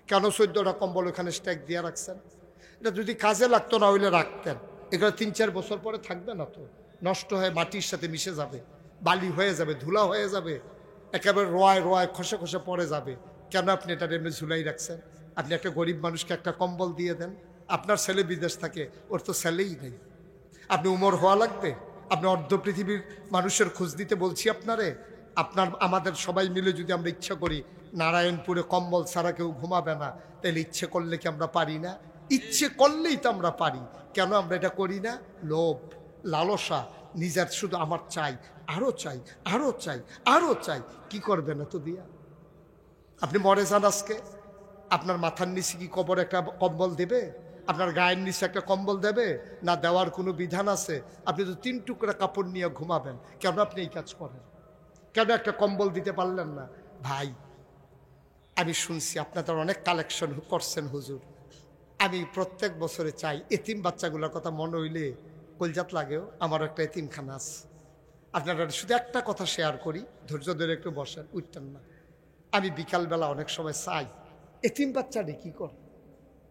কেন 14টা কম্বল ওখানে স্ট্যাক দিয়ে রাখছেন? এটা যদি কাজে লাগতো না হইলে রাখতেন। এগুলো 3-4 বছর পরে থাকবে না তো, নষ্ট হয়ে মাটির সাথে মিশে যাবে, বালি হয়ে যাবে, ধুলা হয়ে যাবে, একেবারে রোয়ায় রোয়ায় খসে খসে পড়ে যাবে। কেন আপনি এটা এমনি ঝুলাই রাখছেন? আপনি একটা গরিব মানুষকে একটা কম্বল দিয়ে দেন। আপনার ছেলে বিদেশ থাকে, ওর তো ছেলেই নেই। আপনি উমর হওয়া লাগবে? আপনি অর্ধ পৃথিবীর মানুষের খোঁজ দিতে বলছি আপনারে? আপনার আমাদের সবাই মিলে যদি আমরা ইচ্ছা করি, নারায়ণপুরে কম্বল ছাড়া কেউ ঘুমাবে না, তাহলে ইচ্ছে করলে কি আমরা পারি না? ইচ্ছে করলেই তো আমরা পারি। কেন আমরা এটা করি না? লোভ, লালসা, নিজের শুধু আমার চাই, আরও চাই, আরও চাই, আরও চাই। কি করবেন এত দিয়া? আপনি মরে যান আজকে, আপনার মাথার নিচে কি কবর একটা কম্বল দেবে? আপনার গায়ের নিচে একটা কম্বল দেবে না? দেওয়ার কোনো বিধান আছে? আপনি তো 3 টুকরা কাপড় নিয়ে ঘুমাবেন। কেন আপনি এই কাজ করেন? কেন একটা কম্বল দিতে পারলেন না? ভাই আমি শুনছি আপনাদের অনেক কালেকশন করছেন হুজুর। আমি প্রত্যেক বছরে চাই, এতিম বাচ্চাগুলোর কথা মনে হইলে কলজাত লাগেও। আমার একটা এতিমখানা আছে। আপনারা শুধু একটা কথা শেয়ার করি, ধৈর্য ধরে একটু বসেন, উঠতেন না। আমি বিকালবেলা অনেক সময় চাই, এতিম বাচ্চাটি কী করে?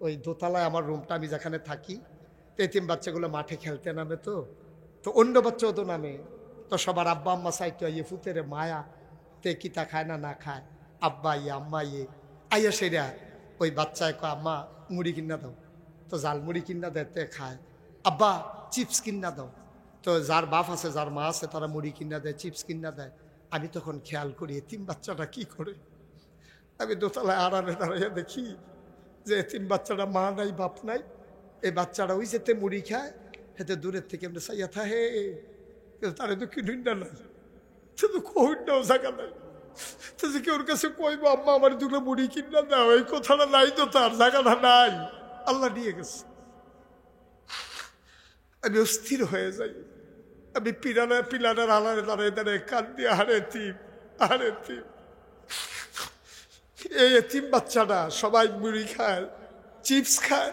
ওই দোতলায় আমার রুমটা, আমি যেখানে থাকি, তো এতিম বাচ্চাগুলো মাঠে খেলতে নামে, তো অন্য বাচ্চাও তো নামে, তো সবার আব্বা আম্মা চাইতো ইয়ে ফুতেরে মায়া, তে কিতা খায় না না খায়, আব্বা ইয়ে আম্মা ইয়ে আইয়া সেরা ওই বাচ্চায় কয় আম্মা মুড়ি কিনা দাও, তো জাল মুড়ি কিনা দেয়, তে খায়। আব্বা চিপস কিনা দাও, তো যার বাপ আছে যার মা আছে তারা মুড়ি কিনা দেয়, চিপস কিনা দেয়। আমি তখন খেয়াল করি এতিম বাচ্চাটা কি করে। আমি দোতলায় আড়ালে দাঁড়াইয়া দেখি যে এতিম বাচ্চাটা মা নাই বাপ নাই, এই বাচ্চাটা ওই যেতে মুড়ি খায়, হেতে দূরের থেকে এমনি চাইয়া থাকে, তারে তো কিনুন না নাই, তো কইটাও জায়গা নাই, তো যে কি ওর কাছে কইব আম্মা আমার দুটো মুড়ি কিনা দাও, এই কথাটা নাই তো, তার জায়গাটা নাই, আল্লাহ নিয়ে গেছে। আমি অস্থির হয়ে যাই, আমি পিলানের আলারে দাঁড়িয়ে দাঁড়িয়ে কান দিয়ে হারে তিম, হারে তিম। এই এতিম বাচ্চাটা সবাই মুড়ি খায়, চিপস খায়,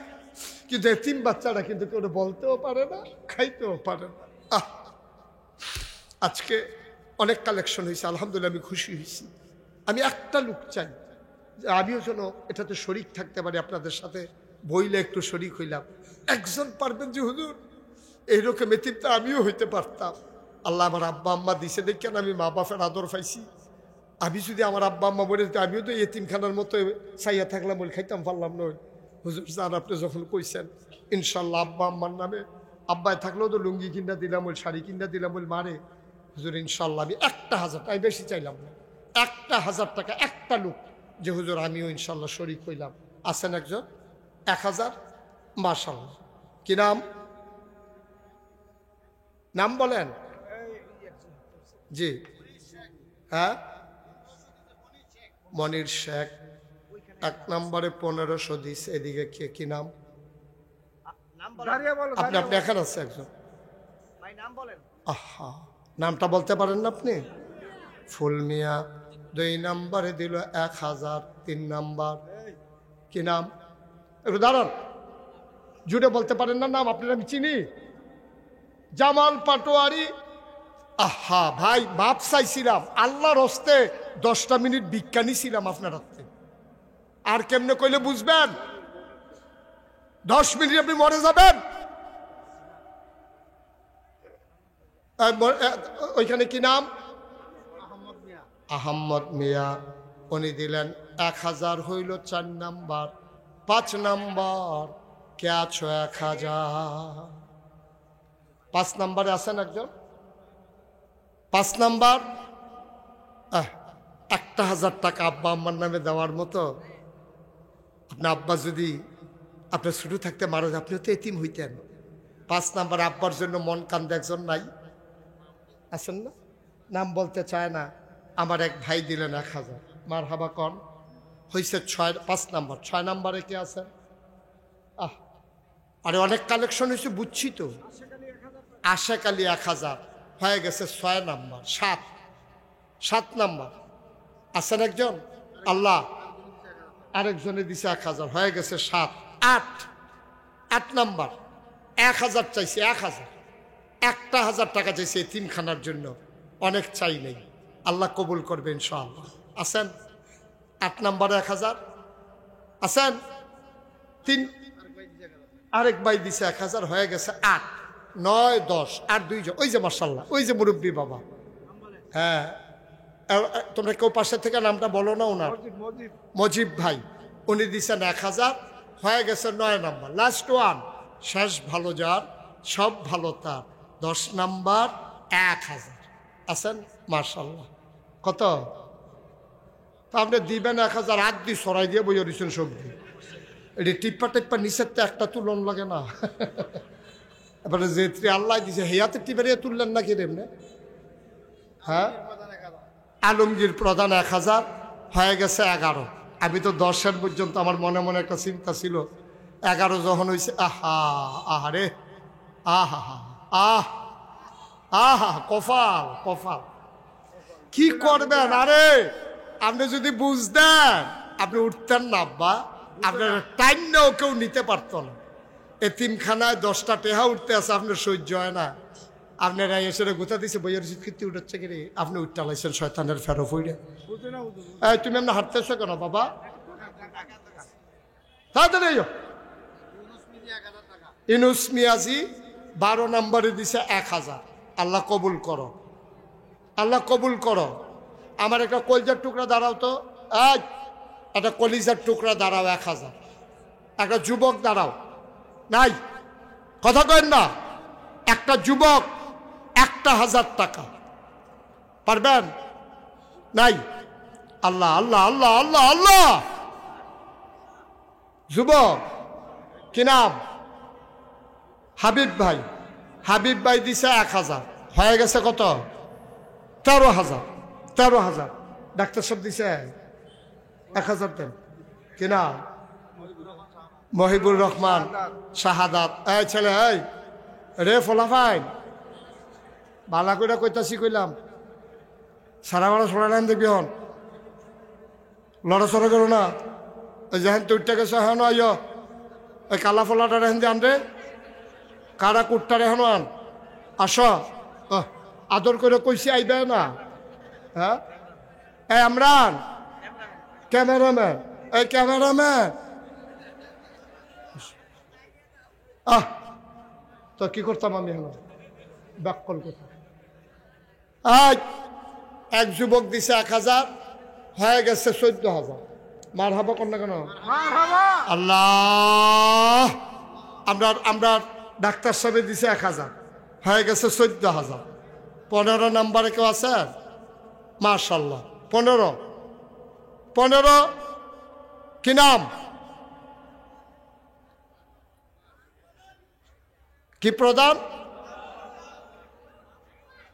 কিন্তু এতিম বাচ্চাটা কিন্তু কেউ বলতেও পারে না, খাইতেও পারে না। আজকে অনেক কালেকশন হয়েছে, আলহামদুলিল্লাহ, আমি খুশি হয়েছি। আমি একটা লোক চাই যে আমিও যেন এটাতে শরিক থাকতে পারি, আপনাদের সাথে বইলে একটু শরিক হইলাম। একজন পারবেন যে হুজুর এইরকম এতিমটা আমিও হইতে পারতাম, আল্লাহ আমার আব্বা আম্মা দিছে দেখেন আমি মা বাপের আদর পাইছি, আমি যদি আমার আব্বা আম্মা বলে দিতে আমিও তো এতিমখানার মতো চাইয়া থাকলাম, বলে খাইতাম পারলাম নয়। হুজুর জান আপনি যখন কইছেন ইনশাল্লাহ আব্বা আম্মার নামে, আব্বায় থাকলেও তো লুঙ্গি কিনা দিলাম, ওই শাড়ি কিনা দিলাম, বলে মারে হুজুর ইনশাল্লাহ আমি 1,000 টাকা, বেশি চাইলাম না, 1,000 টাকা একটা লোক যে হুজুর আমিও ইনশাল্লাহ শরিক হইলাম। আছেন একজন 1,000, মাশাআল্লাহ। কি নাম? নাম বলেন। জি হ্যাঁ, মনির শেখ 1 নম্বরে 1500 দিস। এদিকে কে, কি নাম? আপনি আপনি এখানে আছে একজন, আহা নামটা বলতে পারেন না আপনি? ফুল মিয়া 2 নম্বরে দিল 1000। 3 নম্বর কি নাম? একটু দাঁড়ান, জুড়ে বলতে পারেন না নাম? আপনার আমি চিনি, জামাল পাটোয়ারি। আহা ভাই মাপ চাইছিলাম, আল্লাহর হস্তে 10টা মিনিট বিজ্ঞানী ছিলাম আপনার হাতে, আর কেমনে কইলে বুঝবেন? 10 মিনিট আপনি মরে যাবেন। ওইখানে কি নাম? আহম্মদ মিয়া। উনি দিলেন 1000, হইল 4 নাম্বার। 5 নাম্বার কে আছো? 1000। 5 নাম্বারে আছেন একজন? 5 নাম্বার 1,000 টাকা আব্বা আম্মার নামে দেওয়ার মতো। আপনার আব্বা যদি আপনার শুরু থাকতে মারা যায়, আপনিও তো এতিম হইতেন। 5 নাম্বার আব্বার জন্য মন কান্দে একজন নাই? আছেন না? নাম বলতে চায় না। আমার এক ভাই দিলেন 1000। মারহাবা কন। হয়েছে 5 নাম্বার। 6 নাম্বারে কে আছেন? আরে অনেক কালেকশন হয়েছে বুঝছি তো। আশেক আলী 1000 হয়ে গেছে 6 নাম্বার। 7 নাম্বার আছেন একজন? আল্লাহ আরেকজনে দিছে 1000, হয়ে গেছে 7। 8 নাম্বার 1000 চাইছে, 1,000 টাকা চাইছে এতিমখানার জন্য। অনেক চাই নেই, আল্লাহ কবুল করবে ইনশাআল্লাহ। আছেন 8 নাম্বারে 1000 আছেন? 3 আরেক ভাই দিছে 1000, হয়ে গেছে 8, 9, 10 আর 2 জন। ওই যে মাশাআল্লাহ, ওই যে মুরব্বী বাবা। হ্যাঁ তোমরা কেউ পাশে থেকে নামটা বলো না ওনার? মজিব ভাই। উনি দিচ্ছেন 1000, হয়ে গেছে 9 নাম্বার। লাস্ট ওয়ান, শেষ ভালো যার সব ভালো তার। 10 নাম্বার 1000 আছেন? মাশাআল্লাহ। কত? তা আপনি দিবেন 1000, হাত দিয়ে সরাই দিয়ে বইয়া দিচ্ছেন সবজি। এটি টিপ্পা নিচের তো একটা তুলন লাগে না? এবারে যে আল্লাহ দিছে হেয়াতে টিপারিয়া তুললেন না কি এমনি? হ্যাঁ আলমগীর প্রধান 1000, হয়ে গেছে 11। আমি তো 10 পর্যন্ত আমার মনে মনে একটা চিন্তা ছিল, 11 যখন হয়েছে আহারে কফাল কি করবেন? আরে আপনি যদি বুঝতেন আপনি উঠতেন না আব্বা, আপনার টাইমটাও কেউ নিতে পারত না। এতিমখানায় 10টা টেহা উঠতে আছে, আপনার সহ্য হয় না। আপনারা এসে গোথা দিছে বইয়ের কীর্তি উঠাচ্ছে কি রে? আপনি উঠতে লাইছেন শয়তানের ফেরো ফইরে। তুমি এমনি হাঁটতেছো কেন বাবা? তাড়াতাড়ি ইনুস মিয়াজি 12 নম্বরে দিছে 1000। আল্লাহ কবুল করো, আল্লাহ কবুল করো। আমার একটা কলিজার টুকরা দাঁড়াও তো, একটা কলিজার টুকরা দাঁড়াও 1000। একটা যুবক দাঁড়াও, নাই কথা কেন না? একটা যুবক 1,000 টাকা পারবেন? নাই। আল্লাহ আল্লাহ আল্লাহ আল্লাহ আল্লাহ। যুবক কি নাম? হাবিব ভাই। হাবিব ভাই দিছে 1000, হয়ে গেছে কত? 13,000। 13,000 ডাক্তার সব দিছে 1000 দেন। কি নাম? মহিবুর রহমান শাহাদাত। এই ছেলে, এই রে ফলাফাইন বালা কইরা কইতাছি, কইলাম সারা বাড়া ছড়া নেন দেখবি হন, লড়াচড়া করো না। ওই যেহেন তুইটা গেছে হ্যাঁ আইয়, ওই কালা ফলাটা রেহেন যে আনরে, কারা কুটটা রেহানো আন, আস আদর করে কইছি আইবে না। হ্যাঁ এই আমরান ক্যামেরাম্যান, এই ক্যামেরাম্যান তো কি করতাম আমি এখন ব্যাকল করতাম। আজ এক যুবক দিছে 1000, হয়ে গেছে 14,000। মার হাবা কর না কেন? আল্লাহ। আমরা ডাক্তার সাহেব দিছে 1000, হয়ে গেছে 14,000। 15 নাম্বারে কেউ আছে? মাশাল্লাহ 15। কি নাম? কি প্রধান?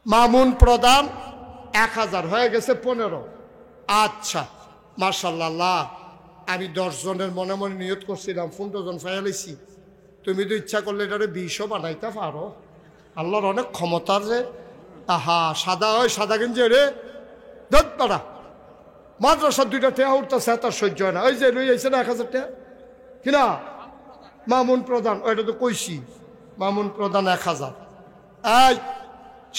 মামুন প্রধান। 1000, হয়ে গেছে 15। আচ্ছা মাশাল্লাহ। আমি 10 জনের মনে মনে নিয়ত করছিলাম, 15 জন ফাইলেছি। তুমি তো ইচ্ছা করলে এটারে 20ও বানাইতে পারো। আল্লাহর অনেক ক্ষমতার যে। আহা সাদা, ওই সাদা গেঞ্জি রে ধর পাড়া মাদ্রাসার 2টা টেহা উঠতেছে, তার সহ্য হয় না। ওই যে লই আইছে না 1000 টাকা, কিনা মামুন প্রধান, ওইটা তো কইছি মামুন প্রধান 1000। এই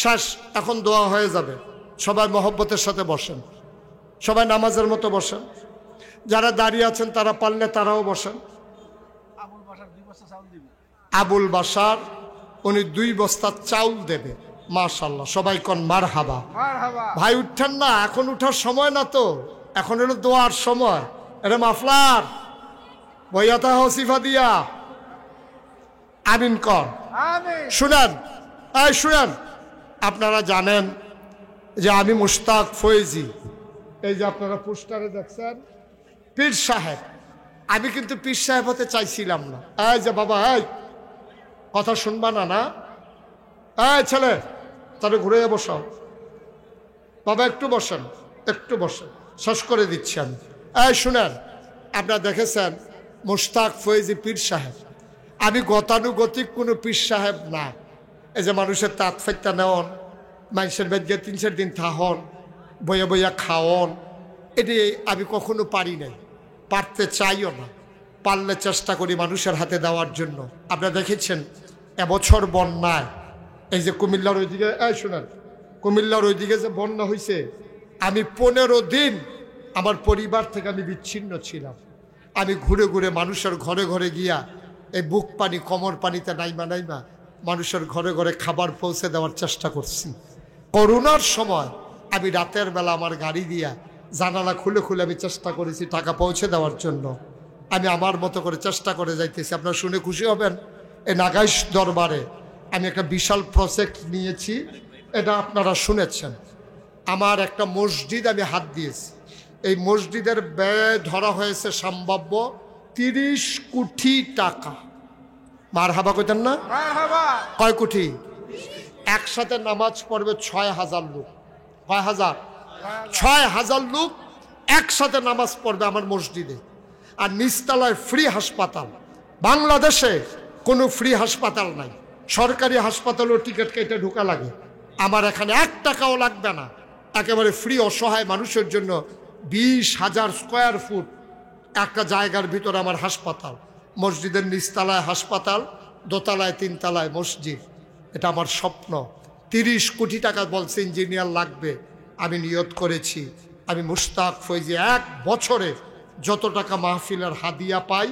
শেষ, এখন দোয়া হয়ে যাবে। সবাই মহব্বতের সাথে বসেন, সবাই নামাজের মতো বসেন। যারা দাঁড়িয়ে আছেন তারা পারলে তারাও বসেন। আবুল বাসার উনি 2 বস্তা চাউল দেবে। মাশাল্লাহ, সবাই কোন মারহাবা। ভাই উঠছেন না, এখন উঠার সময় না তো, এখন হলো দোয়ার সময়। এটা মাফলার বইয়াতা হসিফা দিয়া আমিন কর। শুনেন, এই শুনেন, আপনারা জানেন যে আমি মুশতাক ফয়েজি, এই যে আপনারা পোস্টারে দেখছেন পীর সাহেব। আমি কিন্তু পীর সাহেব হতে চাইছিলাম না। এই যে বাবা, এই কথা শুনবা না? না এই ছেলে, তাহলে ঘুরে বসাও। বাবা একটু বসেন, একটু বসেন, শেষ করে দিচ্ছি আমি। এই শুনেন, আপনারা দেখেছেন মুশতাক ফয়েজি পীর সাহেব। আমি গতানুগতিক কোনো পীর সাহেব না। এই যে মানুষের তাঁত ফাইতা নেওয়ন, মানুষের বেদে 3-4 দিন থাহন, বইয়া বইয়া খাওয়ন, এটি আমি কখনো পারি নাই, পারতে চাইও না। পারলে চেষ্টা করি মানুষের হাতে দেওয়ার জন্য। আপনারা দেখেছেন এবছর বন্যায়, এই যে কুমিল্লার ওইদিকে, এই শোনেন, কুমিল্লার ওইদিকে যে বন্যা হয়েছে, আমি 15 দিন আমার পরিবার থেকে আমি বিচ্ছিন্ন ছিলাম। আমি ঘুরে ঘুরে মানুষের ঘরে ঘরে গিয়া এই বুক পানি কোমর পানিতে নাইমা নাইমা মানুষের ঘরে ঘরে খাবার পৌঁছে দেওয়ার চেষ্টা করছি। করোনার সময় আমি রাতের বেলা আমার গাড়ি দিয়া জানালা খুলে খুলে আমি চেষ্টা করেছি টাকা পৌঁছে দেওয়ার জন্য। আমি আমার মতো করে চেষ্টা করে যাইতেছি। আপনারা শুনে খুশি হবেন, এই নাগাইশ দরবারে আমি একটা বিশাল প্রজেক্ট নিয়েছি, এটা আপনারা শুনেছেন। আমার একটা মসজিদ আমি হাত দিয়েছি। এই মসজিদের ব্যয় ধরা হয়েছে সম্ভাব্য 30 কোটি টাকা। মারহাবা কইতেন না? কয় কোটি? একসাথে নামাজ পড়বে 6,000 লোক। কয় হাজার? 6,000 লোক একসাথে নামাজ পড়বে আমার মসজিদে। আর নিচতলায় ফ্রি হাসপাতাল। বাংলাদেশে কোনো ফ্রি হাসপাতাল নাই, সরকারি হাসপাতালেও টিকিট কেটে ঢোকা লাগে। আমার এখানে 1 টাকাও লাগবে না, একেবারে ফ্রি। অসহায় মানুষের জন্য 20,000 স্কোয়ার ফুট একটা জায়গার ভিতরে আমার হাসপাতাল। মসজিদের নিচতলায় হাসপাতাল, দোতলায় 3 তলায় মসজিদ। এটা আমার স্বপ্ন। 30 কোটি টাকা বলছে ইঞ্জিনিয়ার লাগবে। আমি নিয়ত করেছি আমি মুশতাক ফয়েজি 1 বছরে যত টাকা মাহফিলের হাদিয়া পাই,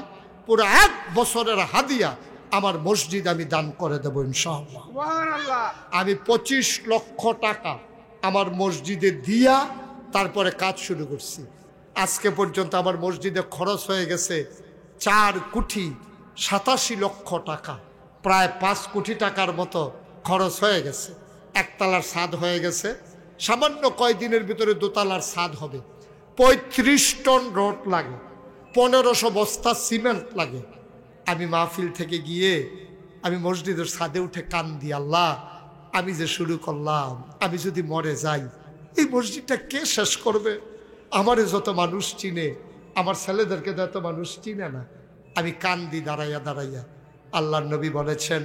পুরো 1 বছরের হাদিয়া আমার মসজিদ আমি দান করে দেবো ইনশাআল্লাহ। আমি 25 লক্ষ টাকা আমার মসজিদে দিয়া তারপরে কাজ শুরু করছি। আজকে পর্যন্ত আমার মসজিদে খরচ হয়ে গেছে 4 কোটি 87 লক্ষ টাকা, প্রায় 5 কোটি টাকার মতো খরচ হয়ে গেছে। 1 তলার ছাদ হয়ে গেছে, সামান্য কয়দিনের ভিতরে দোতলার ছাদ হবে। 35 টন রড লাগে, 1500 বস্তা সিমেন্ট লাগে। আমি মাহফিল থেকে গিয়ে আমি মসজিদের ছাদে উঠে কান্দি, আল্লাহ আমি যে শুরু করলাম, আমি যদি মরে যাই এই মসজিদটা কে শেষ করবে? আমারে যত মানুষ চিনে, আমার ছেলেদেরকে যত মানুষ চিনে না। আমি কান্দি দাঁড়াইয়া দাঁড়াইয়া। আল্লাহর নবী বলেছেন,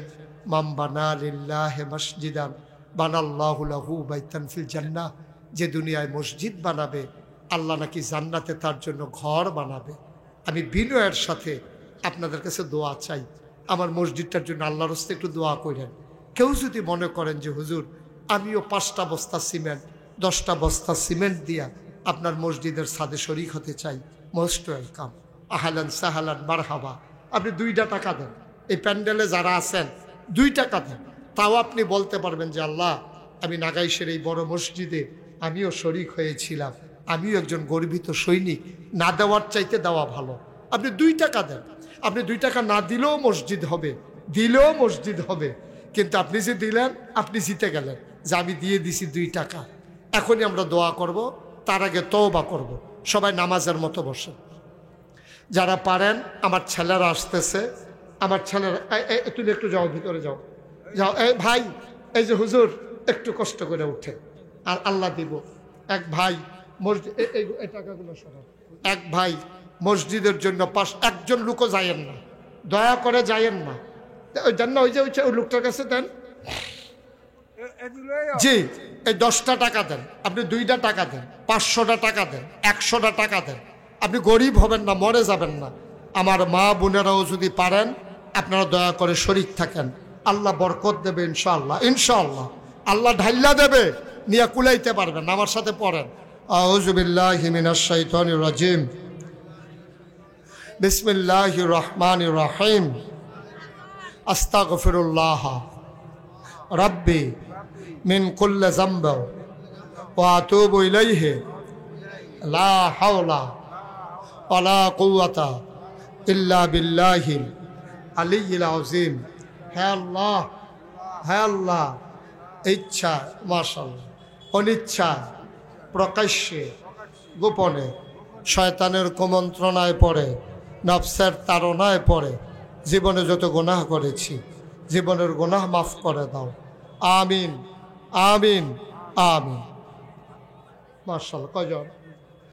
মাম বানা লিল্লাহি মসজিদান বানাল্লাহু লাহু বাইতান ফিল জান্নাহ, যে দুনিয়ায় মসজিদ বানাবে আল্লাহ নাকি জান্নাতে তার জন্য ঘর বানাবে। আমি বিনয়ের সাথে আপনাদের কাছে দোয়া চাই, আমার মসজিদটার জন্য আল্লাহর হস্তে একটু দোয়া করেন। কেউ যদি মনে করেন যে হুজুর আমিও 5টা বস্তা সিমেন্ট 10টা বস্তা সিমেন্ট দিয়া আপনার মসজিদের ছাদে শরিক হতে চাই, মোস্ট ওয়েলকাম, আহলান সাহালান মারহাবা। আপনি 2টা টাকা দেন, এই প্যান্ডেলে যারা আছেন 2 টাকা দেন, তাও আপনি বলতে পারবেন যে আল্লাহ আমি নাগাইশের এই বড় মসজিদে আমিও শরিক হয়েছিলাম, আমিও একজন গর্বিত সৈনিক। না দেওয়ার চাইতে দেওয়া ভালো। আপনি 2 টাকা দেন, আপনি 2 টাকা না দিলেও মসজিদ হবে, দিলেও মসজিদ হবে। কিন্তু আপনি যে দিলেন আপনি জিতে গেলেন যে আমি দিয়ে দিছি 2 টাকা। এখনই আমরা দোয়া করব, তার আগে তওবা করব। সবাই নামাজের মতো বসে, যারা পারেন। আমার ছেলেরা আসতেছে, আমার ছেলেরা তুমি একটু যাও, ভিতরে যাও, যাও। এই ভাই, এই যে হুজুর একটু কষ্ট করে উঠে, আর আল্লাহ দিব। এক ভাই মসজিদ, এই টাকাগুলো সরাও। এক ভাই মসজিদের জন্য একজন লোকও যায়েন না, দয়া করে যায়েন না। ওই দেন না, ওই যে ওই লোকটার কাছে দেন। জি, এই 10টা টাকা দেন, আপনি 2টা টাকা দেন, 500টা টাকা দেন, 100টা টাকা দেন। আপনি গরিব হবেন না, মরে যাবেন না। আমার মা বোনেরাও যদি পারেন আপনারা দয়া করে শরীক থাকেন, আল্লাহ বরকত দেবে ইনশাআল্লাহ। ইনশাআল্লাহ আল্লাহ ঢাইলা দেবে, নিয়ে কুলাইতে পারবেন। আমার সাথে পড়েন, আউযু বিল্লাহি মিনাশ শাইতানির রাজিম, বিসমিল্লাহির রহমানির রহিম, আস্তাগফিরুল্লাহ রাব্বি মিন কুল্লি যামব ওয়া আতুবু ইলাইহি লা হাওলা ওয়ালা কুওয়াতা ইল্লা বিল্লাহিল আলিয়্যিল আযীম। হে আল্লাহ, হে আল্লাহ, ইচ্ছা মাশাআল্লাহ, অনিচ্ছা, প্রকাশ্যে গোপনে, শয়তানের কুমন্ত্রণায় পড়ে, নফসের তাড়নায় পড়ে জীবনে যত গুনাহ করেছি, জীবনের গুনাহ মাফ করে দাও। আমিন, আমিন, আমিন। মাশাআল্লাহ, কয়জন?